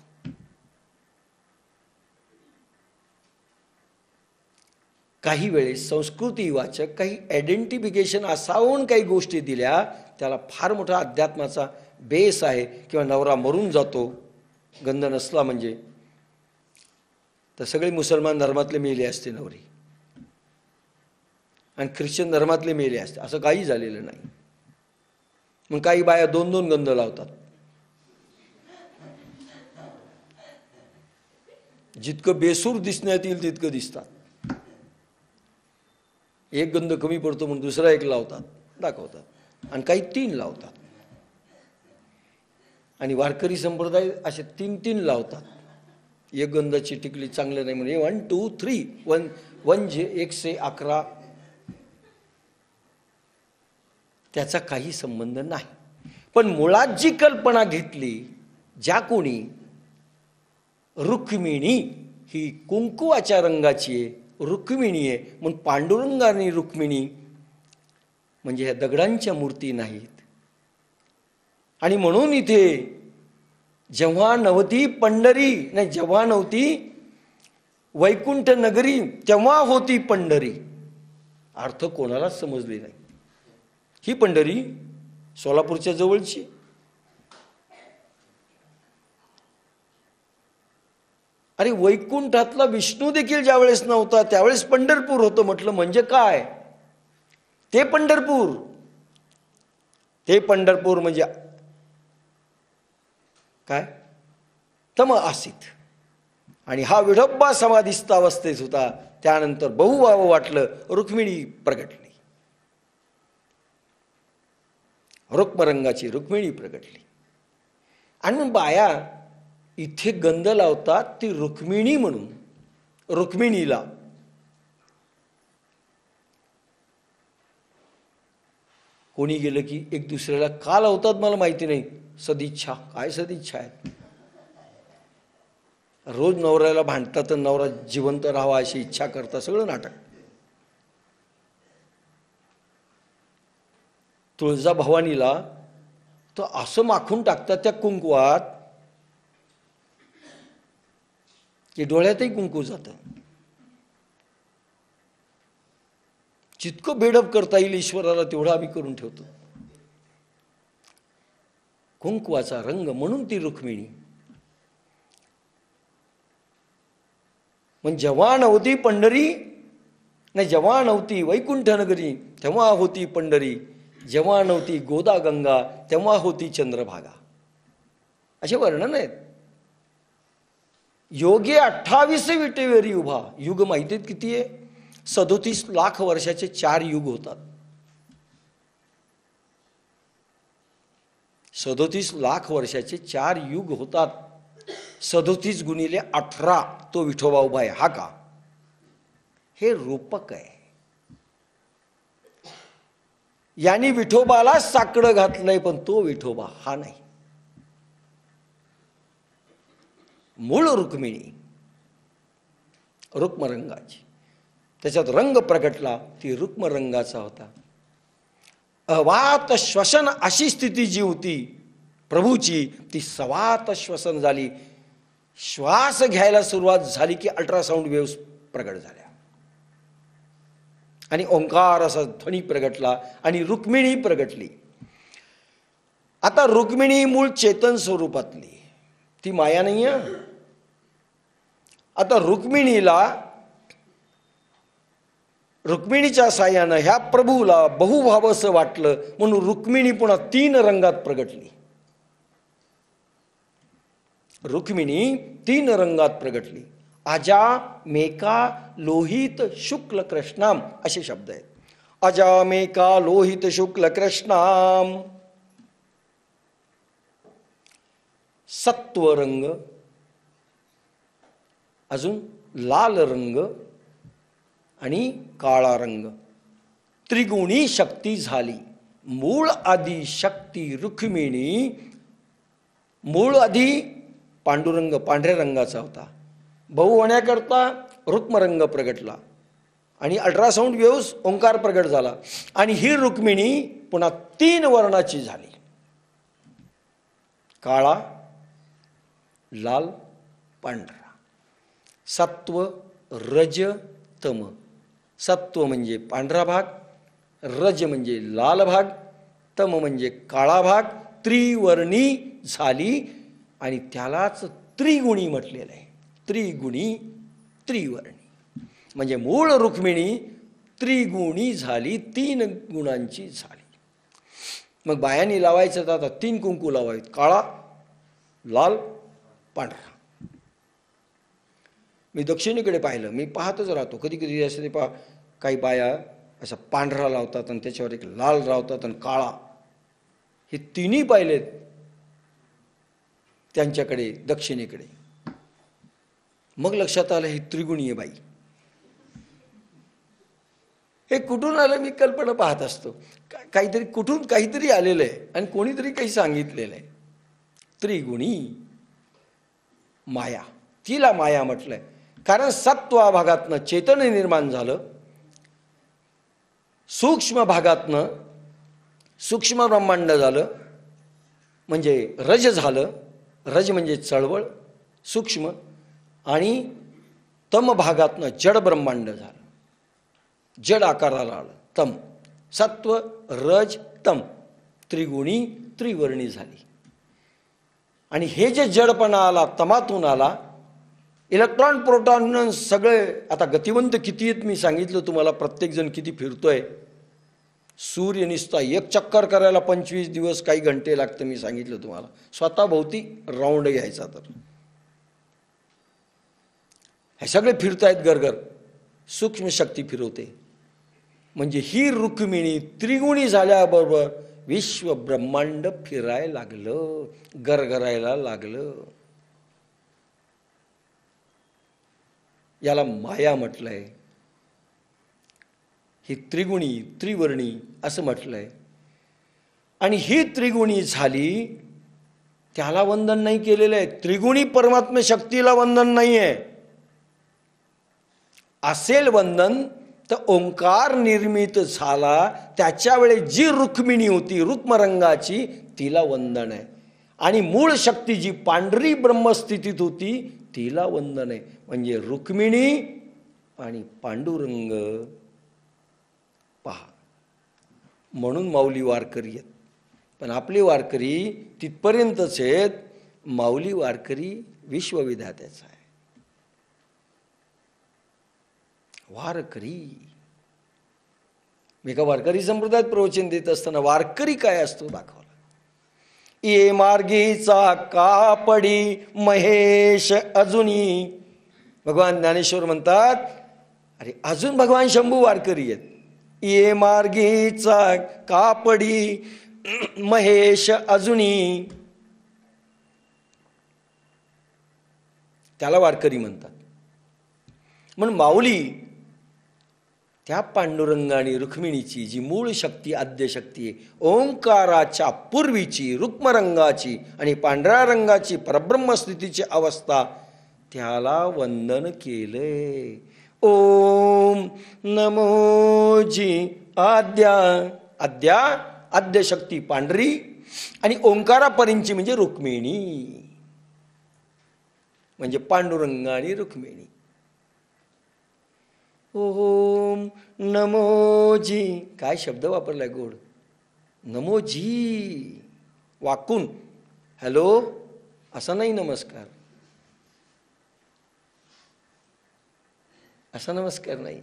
काही वेळेस संस्कृतीवाचक काही आयडेंटिफिकेशन असावून काही गोष्टी दिल्या, त्याला फार मोठा अध्यात्माचा बेस आहे. किंवा नवरा मरून जातो गंध नसला म्हणजे, तर सगळे मुसलमान धर्मातले मेले असते नवरी, आणि ख्रिश्चन धर्मातले मेले असते. असं काही झालेलं नाही. मग काही बाया 2-2 गंध लावतात. जितकं बेसूर दिसण्यात येईल तितकं दिसतात. एक गंध कमी पडतो म्हणून दुसरा एक लावतात, दाखवतात. आणि काही 3 लावतात. आणि वारकरी संप्रदाय असे 3-3 लावतात. एक गंधाची टिकली चांगलं नाही म्हणजे 1 2 3 1 जे 111. त्याचा काही संबंध नाही. पण मुळात जी कल्पना घेतली, ज्या कोणी रुक्मिणी ही कुंकुवाच्या रंगाची आहे, रुक्मिणी आहे म्हणून पांडुरंगाने रुक्मिणी म्हणजे ह्या दगडांच्या मूर्ती नाहीत. आणि म्हणून इथे जेव्हा नव्हती पंढरी, नाही, जेव्हा नव्हती वैकुंठ नगरी तेव्हा होती पंढरी. अर्थ कोणालाच समजली नाही. ही पंढरी सोलापूरच्या जवळची. अरे वैकुंठातला विष्णू देखील ज्यावेळेस नव्हता त्यावेळेस पंढरपूर होतं. म्हटलं म्हणजे काय? ते पंढरपूर, ते पंढरपूर म्हणजे काय? तम आसित. आणि हा विठोबा समाधिस्थ अवस्थेत होता. त्यानंतर बहु व्हावं वाटलं, रुक्मिणी प्रगटली. रुक्मरंगाची रुक्मिणी प्रगटली. आणि मग बाया इथे गंध लावतात ती रुक्मिणी म्हणून, रुक्मिणीला. कोणी गेलं की एक दुसऱ्याला का लावतात मला माहिती नाही. सदिच्छा, काय सदिच्छा आहे? रोज नवऱ्याला भांडतात तर नवरा जिवंत राहावा अशी इच्छा करता, सगळं नाटक. तुळजाभवानीला तर असं माखून टाकतात त्या कुंकवात की डोळ्यातही कुंकू जातं. जितकं बेडप करता येईल ईश्वराला तेवढं आम्ही करून ठेवतो. कुंकवाचा रंग म्हणून ती रुक्मिणी. मग जेव्हा नव्हती पंढरी, नाही जेव्हा नव्हती वैकुंठ नगरी तेव्हा होती पंढरी, जेव्हा नव्हती गोदा गंगा तेव्हा होती चंद्रभागा, असे वर्णन आहेत. योगे 28 विटेवरी उभा. युग माहिती आहेत किती आहे? 37 लाख वर्षाचे 4 युग होतात. 37 लाख वर्षाचे 4 युग होतात. 37 गुणिले 18 तो विठोबा उभा आहे. हा का? हे रूपक आहे. यांनी विठोबाला साकडं घातलंय, पण तो विठोबा हा नाही. मूळ रुक्मिणी रुक्मरंगाची, त्याच्यात रंग प्रगटला, ती रुक्मरंगाचा होता. अवात श्वसन अशी स्थिती जी होती प्रभूची, ती सवात श्वसन झाली. श्वास घ्यायला सुरुवात झाली की अल्ट्रासाऊंड वेव्स प्रगट झाल्या आणि ओंकार असा ध्वनी प्रगटला आणि रुक्मिणी प्रगटली. आता रुक्मिणी मूळ चेतन स्वरूपातली, ती माया नाही आहे. आता रुक्मिणीच्या साह्यानं ह्या प्रभूला बहुभावसं वाटलं म्हणून रुक्मिणी पुन्हा 3 रंगात प्रगटली. रुक्मिणी 3 रंगात प्रगटली. अजा मेका लोहित शुक्ल कृष्णाम असे शब्द आहेत. अजा मेका लोहित शुक्ल कृष्णाम. सत्व रंग, अजून लाल रंग आणि काळा रंग. त्रिगुणी शक्ती झाली. मूळ आदी शक्ती रुक्मिणी. मूळ आधी पांडुरंग पांढऱ्या रंगाचा होता. बहु होण्याकरता रुक्मरंग प्रगटला आणि अल्ट्रासाऊंड वेव्स ओंकार प्रगट झाला आणि ही रुक्मिणी पुन्हा 3 वर्णाची झाली. काळा, लाल, पांढरा. सत्व, रज, तम. सत्व म्हणजे पांढरा भाग, रज म्हणजे लाल भाग, तम म्हणजे काळा भाग. त्रिवर्णी झाली आणि त्यालाच त्रिगुणी म्हटलेलं आहे. त्रिगुणी, त्रिवर्णी म्हणजे मूळ रुक्मिणी त्रिगुणी झाली, 3 गुणांची झाली. मग बायांनी लावायचं तर आता 3 कुंकू लावायचं, काळा, लाल, पांढरा. मी दक्षिणेकडे पाहिलं, मी पाहतच राहतो. कधी कधी असं ते काही बाया असा पांढरा लावतात आणि त्याच्यावर एक लाल लावतात आणि काळा. हे 3ही पाहिलेत त्यांच्याकडे दक्षिणेकडे. मग लक्षात आलं ही त्रिगुणीय बाई. हे कुठून आलं मी कल्पना पाहत असतो. काहीतरी कुठून काहीतरी आलेलं आहे आणि कोणीतरी काही सांगितलेलं आहे. त्रिगुणी माया, तिला माया म्हटलंय. कारण सत्व भागातनं चेतन निर्माण झालं, सूक्ष्म भागातनं सूक्ष्म ब्रह्मांड झालं म्हणजे रज झालं. रज म्हणजे चळवळ सूक्ष्म, आणि तम भागातनं जड ब्रह्मांड झालं, जड आकाराला आलं तम. सत्व, रज, तम त्रिगुणी त्रिवर्णी झाली. आणि हे जे जडपणा आला तमातून आला, इलेक्ट्रॉन प्रोटॉन सगळे आता गतिवंत किती आहेत मी सांगितलं तुम्हाला. प्रत्येकजण किती फिरतोय. सूर्य निसता 1 चक्कर करायला 25 दिवस काही घंटे लागतं मी सांगितलं तुम्हाला. स्वतः भोवती राऊंड घ्यायचा तर हे सगळे फिरतायत गरगर. सूक्ष्म शक्ती फिरवते. म्हणजे ही रुक्मिणी त्रिगुणी झाल्याबरोबर विश्व ब्रह्मांड फिरायला लागलं, गरगरायला लागलं. याला माया म्हटलंय. ही त्रिगुणी त्रिवर्णी असं म्हटलंय. आणि ही त्रिगुणी झाली, त्याला वंदन नाही केलेलं आहे. त्रिगुणी परमात्म शक्तीला वंदन नाही आहे. असेल वंदन तर ओंकार निर्मित झाला त्याच्या वेळी जी रुक्मिणी होती रुक्मरंगाची तिला वंदन आहे, आणि मूळ शक्ती जी पांढरी ब्रह्मस्थितीत होती तिला वंदन आहे. म्हणजे रुक्मिणी आणि पांडुरंग पहा. म्हणून माऊली वारकरी आहेत. पण आपले वारकरी तिथपर्यंतच आहेत, माऊली वारकरी विश्वविधात्याचा आहे. वारकरी मी एका वारकरी संप्रदायात प्रवचन देत असताना वारकरी काय असतो दाखवला. ये मार्गीचा कापडी महेश अजूनी. भगवान ज्ञानेश्वर म्हणतात अरे अजून भगवान शंभू वारकरी आहेत. ये मार्गीचा कापडी महेश अजूनी, त्याला वारकरी म्हणतात. म्हणून माऊली त्या पांडुरंग आणि रुक्मिणीची जी मूळ शक्ती आद्यशक्ती आहे, ओंकाराच्या पूर्वीची रुक्मरंगाची आणि पांढऱ्या रंगाची परब्रह्मस्थितीची अवस्था, त्याला वंदन केलंय. ओम नमो जी आद्या. आद्या आद्यशक्ती पांढरी आणि ओंकारापर्यंतची म्हणजे रुक्मिणी, म्हणजे पांडुरंग आणि रुक्मिणी. ओम नमोजी, काय शब्द वापरलाय गोड. नमोजी वाकून, हॅलो असा नाही नमस्कार, असा नमस्कार नाही.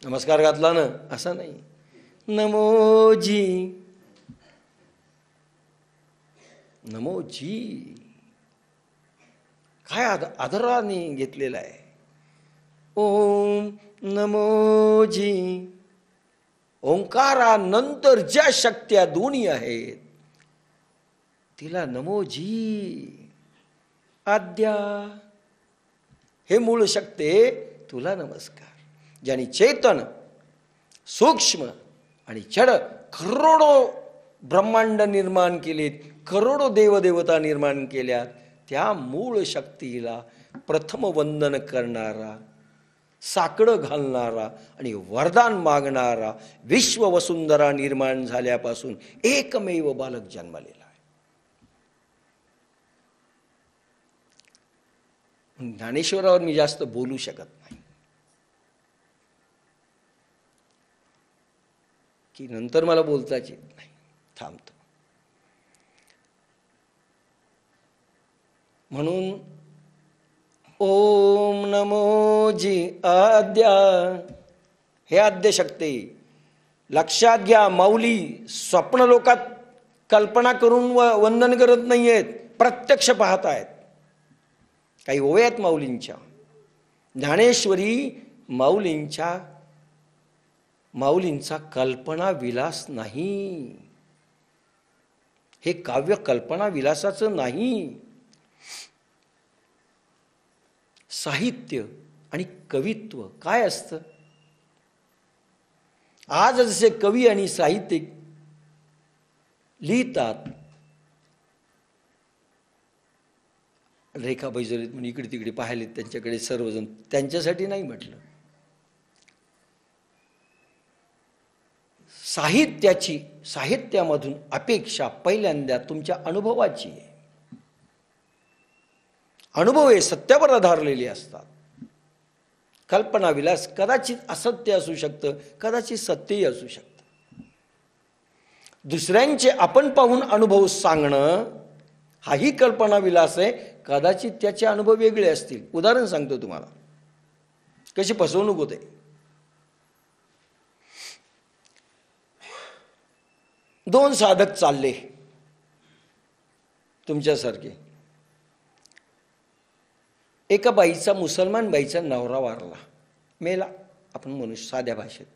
नमस्कार घातला ना असा नाही. नमोजी, नमोजी काय आदराने घेतलेला आहे. ओम नमोजी, ओंकारानंतर ज्या शक्त्या दोन्ही आहेत तिला नमोजी. आद्या हे मूळ शक्ते तुला नमस्कार. ज्याने चेतन सूक्ष्म आणि जड करोडो ब्रह्मांड निर्माण केलेत, करोडो देवदेवता निर्माण केल्या, त्या मूळ शक्तीला प्रथम वंदन करणारा, साकडं घालणारा आणि वरदान मागणारा, विश्ववसुंधरा निर्माण झाल्यापासून एकमेव बालक जन्मलेला आहे. ज्ञानेश्वरावर मी जास्त बोलू शकत नाही की नंतर मला बोलताच येत नाही, थांबतो. म्हणून ओम नमो जी आद्या, हे आद्य शक्ती लक्षात घ्या. माऊली स्वप्न लोकात कल्पना करून वंदन करत नाही आहेत, प्रत्यक्ष पाहत आहेत. काही ओव्या आहेत माऊलींच्या. ज्ञानेश्वरी माऊलींचा कल्पना विलास नाही. हे काव्य कल्पना विलासाचं नाही. साहित्य आणि कवित्व काय असतं. आज जसे कवी आणि साहित्यिक लिहितात, रेखा बैजरीत म्हणून इकडे तिकडे पाहिले त्यांच्याकडे सर्वजण, त्यांच्यासाठी नाही म्हटलं. साहित्यामधून अपेक्षा पहिल्यांदा तुमच्या अनुभवाची आहे. अनुभव हे सत्यावर आधारलेले असतात. कल्पना विलास कदाचित असत्य असू शकतं, कदाचित सत्यही असू शकतं. दुसऱ्यांचे आपण पाहून अनुभव सांगणं हाही कल्पना विलास आहे. कदाचित त्याचे अनुभव वेगळे असतील. उदाहरण सांगतो तुम्हाला, कशी फसवणूक होते. दोन साधक चालले तुमच्यासारखे. एका बाईचा, मुसलमान बाईचा नवरा वारला, मेला, आपण म्हणू साध्या भाषेत.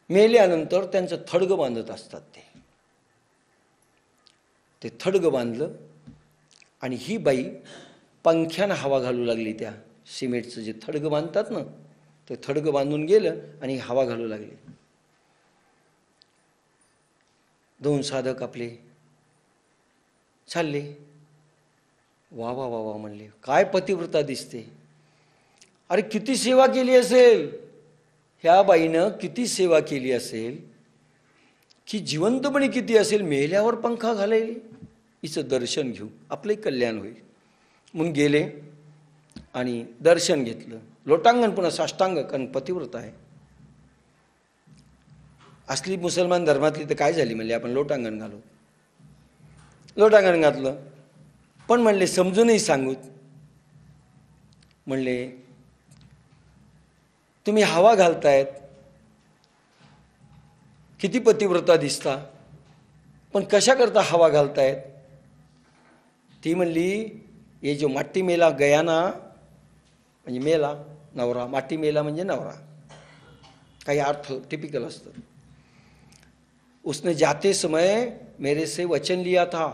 मेल्यानंतर त्यांचं थडगं बांधत असतात. ते थडगं बांधलं आणि ही बाई पंख्यानं हवा घालू लागली. त्या सिमेंटचं जे थडगं बांधतात ना, ते थडगं बांधून गेलं आणि हवा घालू लागली. दोन साधक आपले चालले. वा वा वा वा म्हणले, काय पतिव्रता दिसते. अरे किती सेवा केली असेल ह्या बाईनं, किती सेवा केली असेल, की जिवंतपणी किती असेल, मेल्यावर पंखा घालेल, हिचं दर्शन घेऊ, आपलंही कल्याण होईल म्हणून गेले आणि दर्शन घेतलं. लोटांगण पुन्हा साष्टांग, कारण पतिव्रत आहे. असली मुसलमान धर्मातली तर काय झाली म्हणले, आपण लोटांगण घालू. लोटांगण घातलं, पण म्हणले समजूनही सांगूत. म्हणले तुम्ही हवा घालतायत, किती पतिव्रता दिसता, पण कशा करता हवा घालतायत. ती म्हणली ये जो माटी मेला गया ना, म्हणजे मेला नवरा, माटी मेला म्हणजे नवरा, काही अर्थ टिपिकल असतं. उसने जाते समय मेरे से वचन लिया था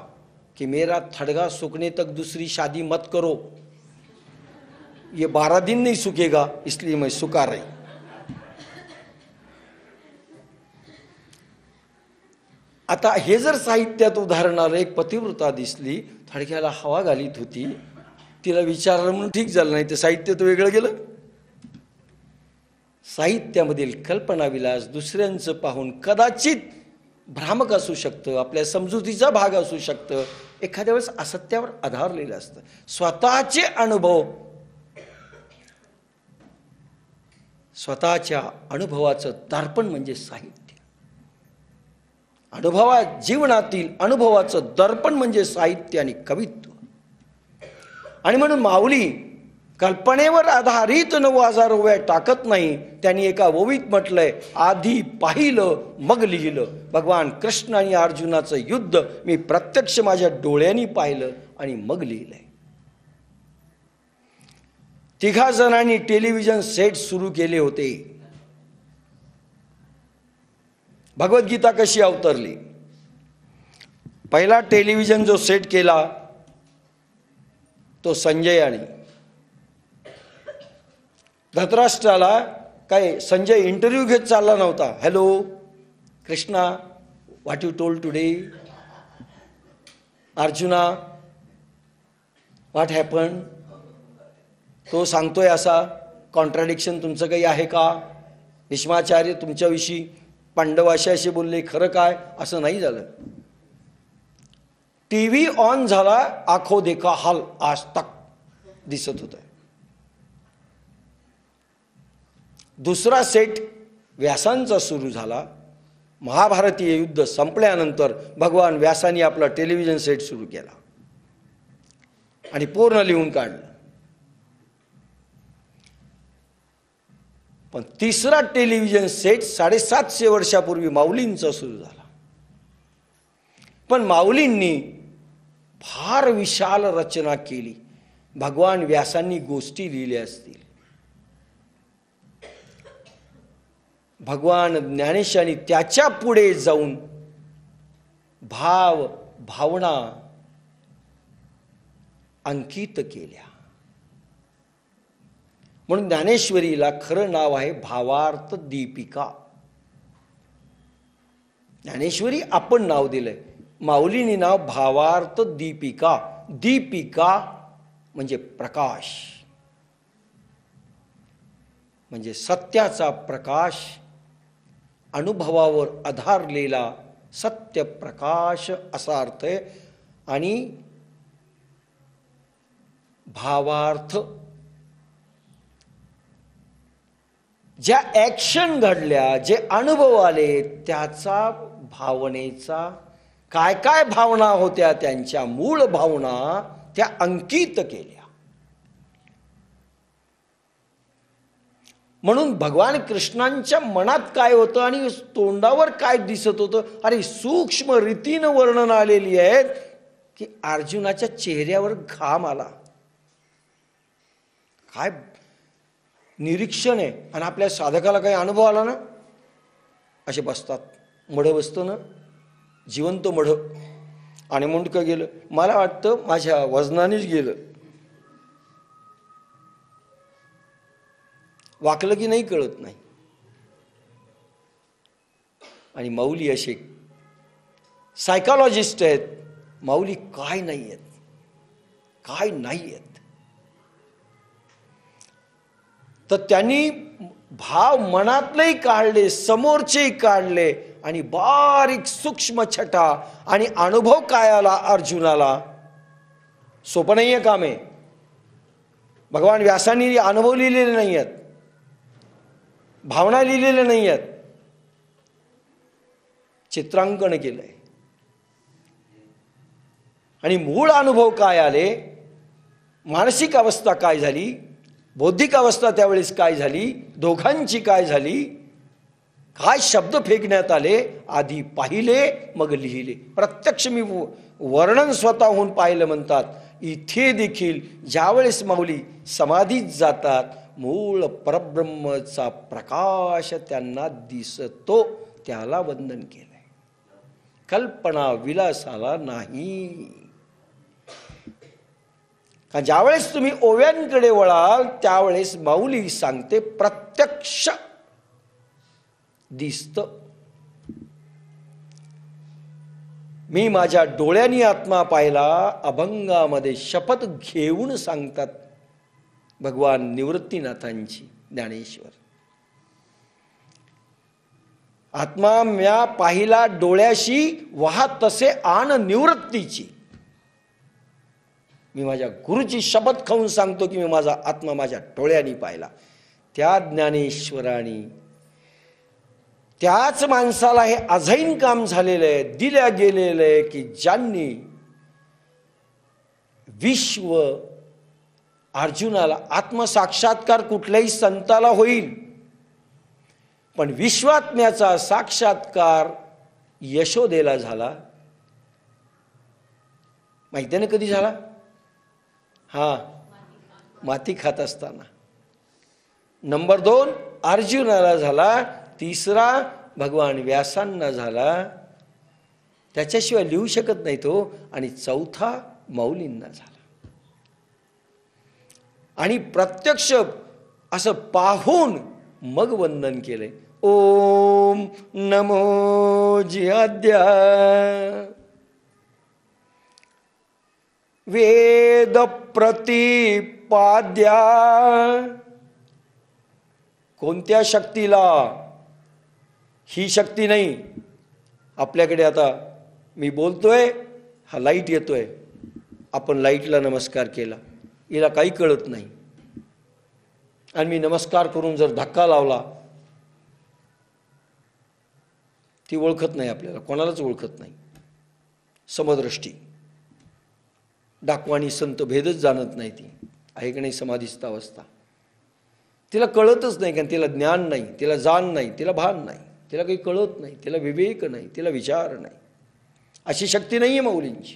कि मेरा थड़गा सूखने तक दूसरी शादी मत करो, ये 12 दिन नहीं सूखेगा, इसलिए मैं सुखा रही. आता हे जर साहित्यात उदाहरण आलं, एक पतिव्रता दिसली, थडक्याला हवा घालीत होती, तिला विचारलं म्हणून ठीक झालं, नाही तर साहित्य तर वेगळं गेलं. साहित्यामधील कल्पनाविलास दुसऱ्यांचं पाहून कदाचित भ्रामक असू शकतं, आपल्या समजुतीचा भाग असू शकतं, एखाद्या वेळेस असत्यावर आधारलेलं असतं. स्वतःचे अनुभव, स्वतःच्या अनुभवाचं दर्पण म्हणजे साहित्य. जीवनातील अनुभवाचं दर्पण म्हणजे साहित्य आणि कवित्व. आणि म्हणून माऊली कल्पनेवर आधारित 9000 ओव्या टाकत नाही. त्यांनी एका ओवीत म्हटलंय, आधी पाहिलं मग लिहिलं. भगवान कृष्ण आणि अर्जुनाचं युद्ध मी प्रत्यक्ष माझ्या डोळ्यांनी पाहिलं आणि मग लिहिलंय. 3 जणांनी टेलिव्हिजन सेट सुरू केले होते. भगवद्गीता कशी अवतरली. पहिला टेलिव्हिजन जो सेट केला तो संजय आणि धृतराष्ट्राला काय संजय इंटरव्ह्यू घेत चालला नव्हता. Hello Krishna, what you told today. Arjuna, what happen. तो सांगतोय असा, कॉन्ट्राडिक्शन तुमचं काही आहे का. भीष्माचार्य तुमच्याविषयी पांडव असे बोलले, खरं काय. असं नाही झालं. टीव्ही ऑन झाला, आखो देखा हाल आज तक दिसत होतं. दुसरा सेट व्यासांचा सुरू झाला. महाभारतीय युद्ध संपल्यानंतर भगवान व्यासांनी आपला टेलिव्हिजन सेट सुरू केला आणि पूर्ण लिहून काढलं. पण तिसरा टेलिव्हिजन सेट 750 वर्षापूर्वी माऊलींचा सुरू झाला. पण माऊलींनी फार विशाल रचना केली. भगवान व्यासांनी गोष्टी लिहिल्या असतील. भगवान ज्ञानेशांनी त्याच्या पुढे जाऊन भाव भावना अंकित केल्या. म्हणून ज्ञानेश्वरीला खरं नाव आहे भावार्थ दीपिका. ज्ञानेश्वरी आपण नाव दिलंय, माऊलींनी नाव भावार्थ दीपिका. दीपिका म्हणजे प्रकाश, म्हणजे सत्याचा प्रकाश, अनुभवावर आधारलेला सत्य प्रकाश असा अर्थ आहे. आणि भावार्थ ज्या ॲक्शन घडल्या, जे अनुभव आले, त्याचा भावनेचा काय काय भावना होत्या, त्यांच्या मूळ भावना त्या अंकित केल्या. म्हणून भगवान कृष्णांच्या मनात काय होतं आणि तोंडावर काय दिसत होतं, अरे सूक्ष्म रीतीनं वर्णन आलेली आहेत की अर्जुनाच्या चेहऱ्यावर घाम आला. काय निरीक्षण आहे. आणि आपल्या साधकाला काही अनुभव आला ना, असे बसतात, मढं बसतं ना, जिवंत मढं, आणि मुंडकं गेलं. मला वाटतं माझ्या वजनानेच गेलं. वाकलं की नाही कळत नाही. आणि माऊली असे सायकॉलॉजिस्ट आहेत. माऊली काय नाही आहेत, काय नाही आहेत. तर त्यांनी भाव मनातलेही काढले, समोरचेही काढले, आणि बारीक सूक्ष्म छटा आणि अनुभव काय आला अर्जुनाला. सोपं नाही आहे काम आहे. भगवान व्यासांनी अनुभव लिहिलेले नाही आहेत, भावना लिहिलेल्या नाही आहेत, चित्रांकन केलंय. आणि मूळ अनुभव काय आले, मानसिक अवस्था काय झाली, बौद्धिक अवस्था त्यावेळेस काय झाली, दोघांची काय झाली, काय शब्द फेकण्यात आले, आधी पाहिले मग लिहिले. प्रत्यक्ष मी वर्णन स्वतःहून पाहिलं म्हणतात. इथे देखील ज्यावेळेस माऊली समाधीत जातात, मूळ परब्रह्मचा प्रकाश त्यांना दिसतो, त्याला वंदन केलंय. कल्पना विलासाला नाही. कारण ज्यावेळेस तुम्ही ओव्यांकडे वळाल त्यावेळेस माऊली सांगते प्रत्यक्ष दिसतं. मी माझ्या डोळ्यांनी आत्मा पाहिला, अभंगामध्ये शपथ घेऊन सांगतात भगवान निवृत्तीनाथांची ज्ञानेश्वर. आत्मा म्या पाहिला डोळ्याशी, वाहत तसे आण निवृत्तीची. मी माझ्या गुरुची शपथ खाऊन सांगतो की मी माझा आत्मा माझ्या डोळ्यांनी पाहिला. त्या ज्ञानेश्वराने त्याच माणसाला हे अझैन काम झालेलं आहे, दिल्या गेलेलं आहे, की ज्यांनी विश्व अर्जुनाला आत्मसाक्षात्कार कुठल्याही संताला होईल, पण विश्वात्म्याचा साक्षात्कार यशोदेला झाला. माहिती आहे ना कधी झाला? माती खात असताना. नंबर 2 अर्जुनाला झाला, तिसरा भगवान व्यासांना झाला, त्याच्याशिवाय लिहू शकत नाही तो, आणि चौथा माऊलींना झाला. आणि प्रत्यक्ष असं पाहून मग वंदन केले. ओम नमो जिहाद्या वेद प्रतिपाद्या. कोणत्या शक्तीला? ही शक्ती नाही. आपल्याकडे आता मी बोलतोय, हा लाईट येतोय, आपण लाईटला नमस्कार केला, हिला काही कळत नाही, आणि मी नमस्कार करून जर धक्का लावला, ती ओळखत नाही आपल्याला, कोणालाच ओळखत नाही. समदृष्टी डाकवाणी संत भेदच जाणत नाही. ती आहे की नाही समाधीस्थ अवस्था, तिला कळतच नाही, कारण तिला ज्ञान नाही, तिला जाण नाही, तिला भान नाही, तिला काही कळत नाही, तिला विवेक नाही, तिला विचार नाही. अशी शक्ती नाही आहे माऊलींची.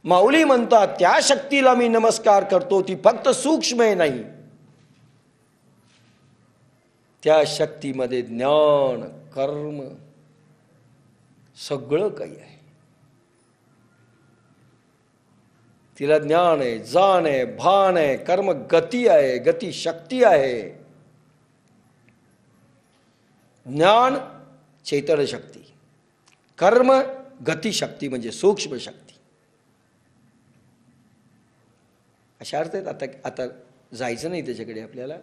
माऊली म्हणतात त्या शक्तीला मी नमस्कार करतो, ती फक्त सूक्ष्म आहे नाही, त्या शक्तीमध्ये ज्ञान कर्म सगळं काही आहे. तिला ज्ञान आहे, जाण आहे, भान आहे, कर्म गती आहे, गती शक्ती आहे. ज्ञान चैतन्य शक्ती, कर्म गती शक्ती म्हणजे सूक्ष्म शक्ती. अशा अर्थ आहेत. आता जायचं नाही त्याच्याकडे आपल्याला.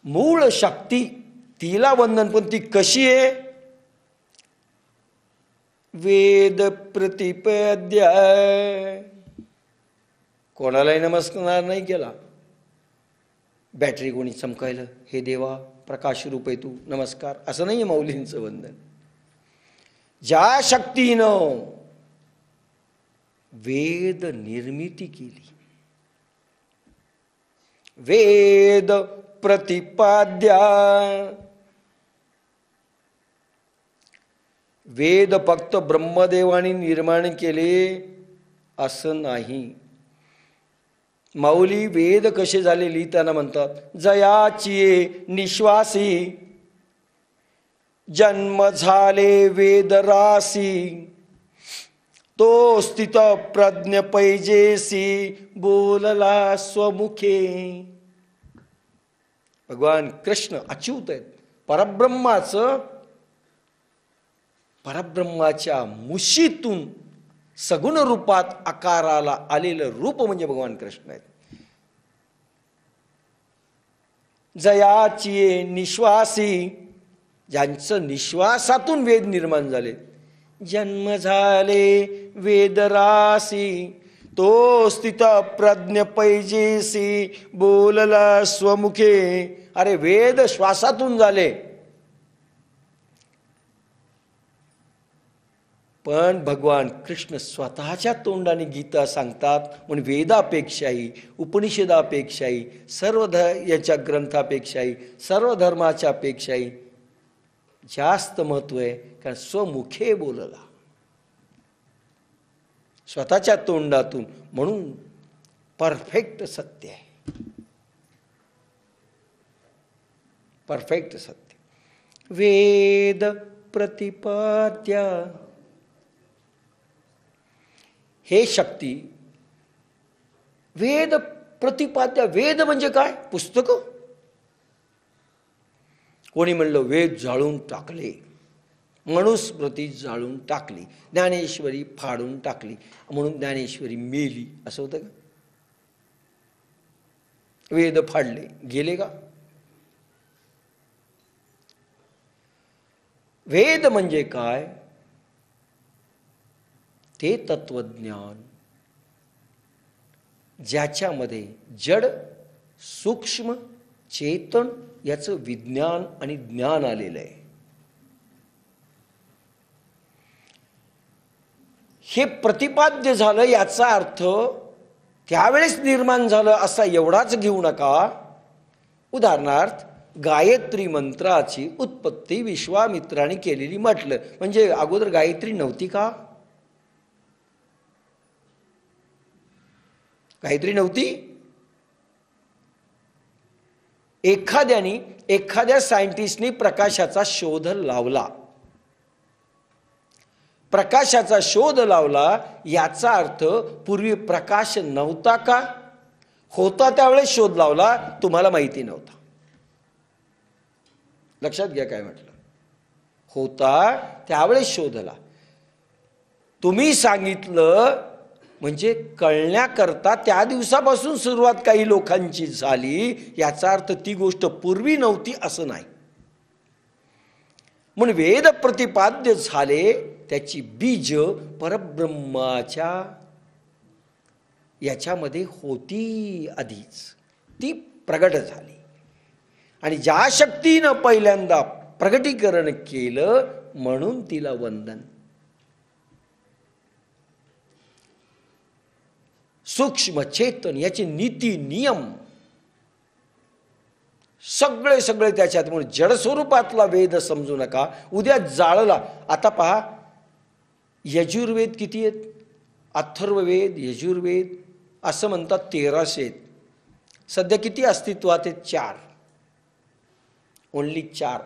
मूळ शक्ती तिला वंदन, पण ती कशी आहे? वेद प्रतिपद्या. कोणालाही नमस्कार नाही केला, बॅटरी कोणी चमकायलं, हे देवा प्रकाश रूप आहे तू, नमस्कार, असं नाही आहे माऊलींचं वंदन. ज्या शक्तीनं वेद निर्मिती केली, वेद प्रतिपाद्या. वेद फक्त ब्रह्मदेवाने निर्माण केले असं नाही. माऊली वेद कसे झाले लिहिताना म्हणतात, जयाची निश्वासी जन्म झाले वेदरासी, तो स्थित प्रज्ञ पैजेसी बोलला स्वमुखे. भगवान कृष्ण अच्युत आहेत. परब्रह्माच्या मुशीतून सगुण रूपात आकाराला आलेलं रूप म्हणजे भगवान कृष्ण आहेत. जयाची निश्वासी, ज्यांचं निश्वासातून वेद निर्माण झाले. जन्म झाले वेदरासी, तो स्थित प्रज्ञ पैजेसी, बोलला स्वमुखे. अरे वेद श्वासातून झाले, पण भगवान कृष्ण स्वतःच्या तोंडाने गीता सांगतात. म्हणून वेदापेक्षाही, उपनिषदापेक्षाही, सर्व याच्या ग्रंथापेक्षाही, सर्व धर्माच्या पेक्षाही जास्त महत्व आहे. कारण स्वमुखे बोलला, स्वतःच्या तोंडातून. म्हणून परफेक्ट सत्य आहे, परफेक्ट सत्य. वेद प्रतिपाद्य, हे शक्ती. वेद प्रतिपाद्य, वेद म्हणजे काय? पुस्तक. कोणी म्हणलं वेद जाळून टाकले, मनुस्मृती जाळून टाकली, ज्ञानेश्वरी फाडून टाकली म्हणून ज्ञानेश्वरी मेली, असं होतं का? वेद फाडले गेले का? वेद म्हणजे काय? ते तत्वज्ञान ज्याच्यामध्ये जड, सूक्ष्म, चेतन याचं विज्ञान आणि ज्ञान आलेलं आहे. हे प्रतिपाद्य झालं याचा अर्थ त्यावेळेस निर्माण झालं असा एवढाच घेऊ नका. उदाहरणार्थ गायत्री मंत्राची उत्पत्ती विश्वामित्राने केलेली म्हटलं म्हणजे अगोदर गायत्री नव्हती का? गायत्री नव्हती. एखाद्या सायंटिस्टनी प्रकाशाचा शोध लावला, प्रकाशाचा शोध लावला याचा अर्थ पूर्वी प्रकाश नव्हता का? होता त्यावेळेस शोध लावला, तुम्हाला माहिती नव्हता. लक्षात घ्या काय म्हटलं. होता त्यावेळेस शोधला, तुम्ही सांगितलं म्हणजे कळण्याकरता त्या दिवसापासून सुरुवात काही लोकांची झाली. याचा अर्थ ती गोष्ट पूर्वी नव्हती असं नाही. म्हणून वेद प्रतिपाद्य झाले, त्याची बीज परब्रह्माच्या याच्यामध्ये होती आधीच, ती प्रगट झाली. आणि ज्या शक्तीनं पहिल्यांदा प्रगटीकरण केलं म्हणून तिला वंदन. सूक्ष्म चेतन याचे नीती नियम सगळे त्याच्यात. म्हणून जड स्वरूपातला वेद समजू नका. उद्या जाळला. आता पहा यजुर्वेद किती आहेत? अथर्ववेद, यजुर्वेद असं म्हणतात 1300 आहेत. सध्या किती अस्तित्वात आहेत? 4. ओन्ली 4.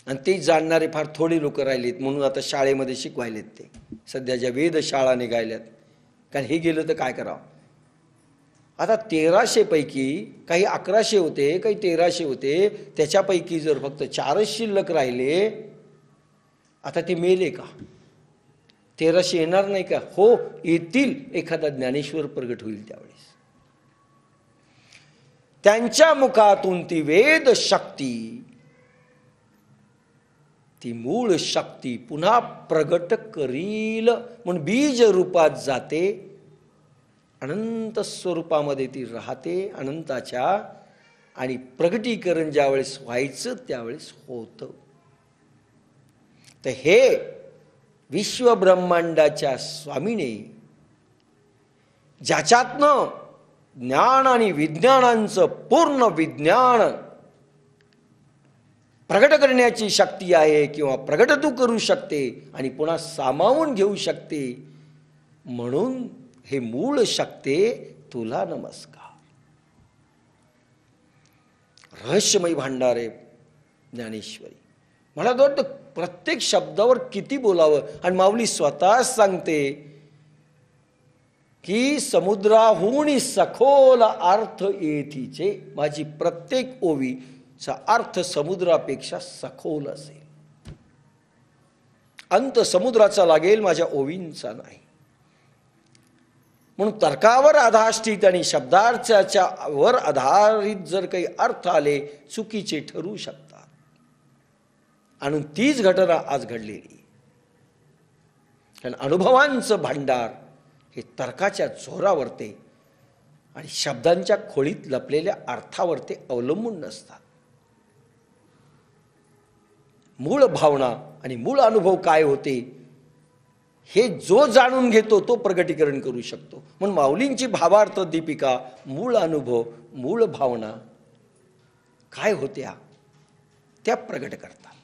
आणि ते जाणणारे फार थोडे लोक राहिलेत. म्हणून आता शाळेमध्ये शिकवायलेत ते. सध्या ज्या वेधशाळा निघाल्यात, कारण हे गेलं तर काय करावं. आता 1300 पैकी काही 1100 होते, काही 1300 होते. त्याच्यापैकी जर फक्त 4च शिल्लक राहिले, आता ते मेले का? 1300 येणार नाही का? हो येतील. एखादा ज्ञानेश्वर प्रगट होईल त्यावेळेस. त्यांच्या मुखातून ती वेद शक्ती, ती मूळ शक्ती पुन्हा प्रगट करील म्हणून बीज रूपात जाते. अनंत स्वरूपामध्ये ती राहते अनंताच्या. आणि प्रगटीकरण ज्यावेळेस व्हायचं त्यावेळेस होतं. तर हे विश्वब्रह्मांडाच्या स्वामीने ज्याच्यातनं ज्ञान आणि विज्ञानांचं पूर्ण विज्ञान प्रगट करण्याची शक्ती आहे किंवा प्रगट तू करू शकते आणि पुन्हा सामावून घेऊ शकते. म्हणून हे मूळ शक्ती तुला नमस्कार. रहस्यमय भांडार आहे ज्ञानेश्वरी. मला तर वाटतं प्रत्येक शब्दावर किती बोलावं. आणि माऊली स्वतः सांगते की समुद्राहून सखोल अर्थ येथीचे. माझी प्रत्येक ओवीचा अर्थ समुद्रापेक्षा सखोल असेल. अंत समुद्राचा लागेल, माझ्या ओवींचा नाही. म्हणून तर्कावर आधारित आणि शब्दार्थाच्या वर आधारित जर काही अर्थ आले चुकीचे ठरू शकतात. आणि तीच घटना आज घडलेली. कारण अनुभवांचं भांडार हे तर्काच्या जोरावर ते आणि शब्दांच्या खोळीत लपलेल्या अर्थावर ते अवलंबून नसतात. मूळ भावना आणि मूळ अनुभव काय होते हे जो जाणून घेतो तो प्रगटीकरण करू शकतो. म्हणून माऊलींची भावार्थ दीपिका मूळ अनुभव मूळ भावना काय होत्या त्या प्रगट करतात.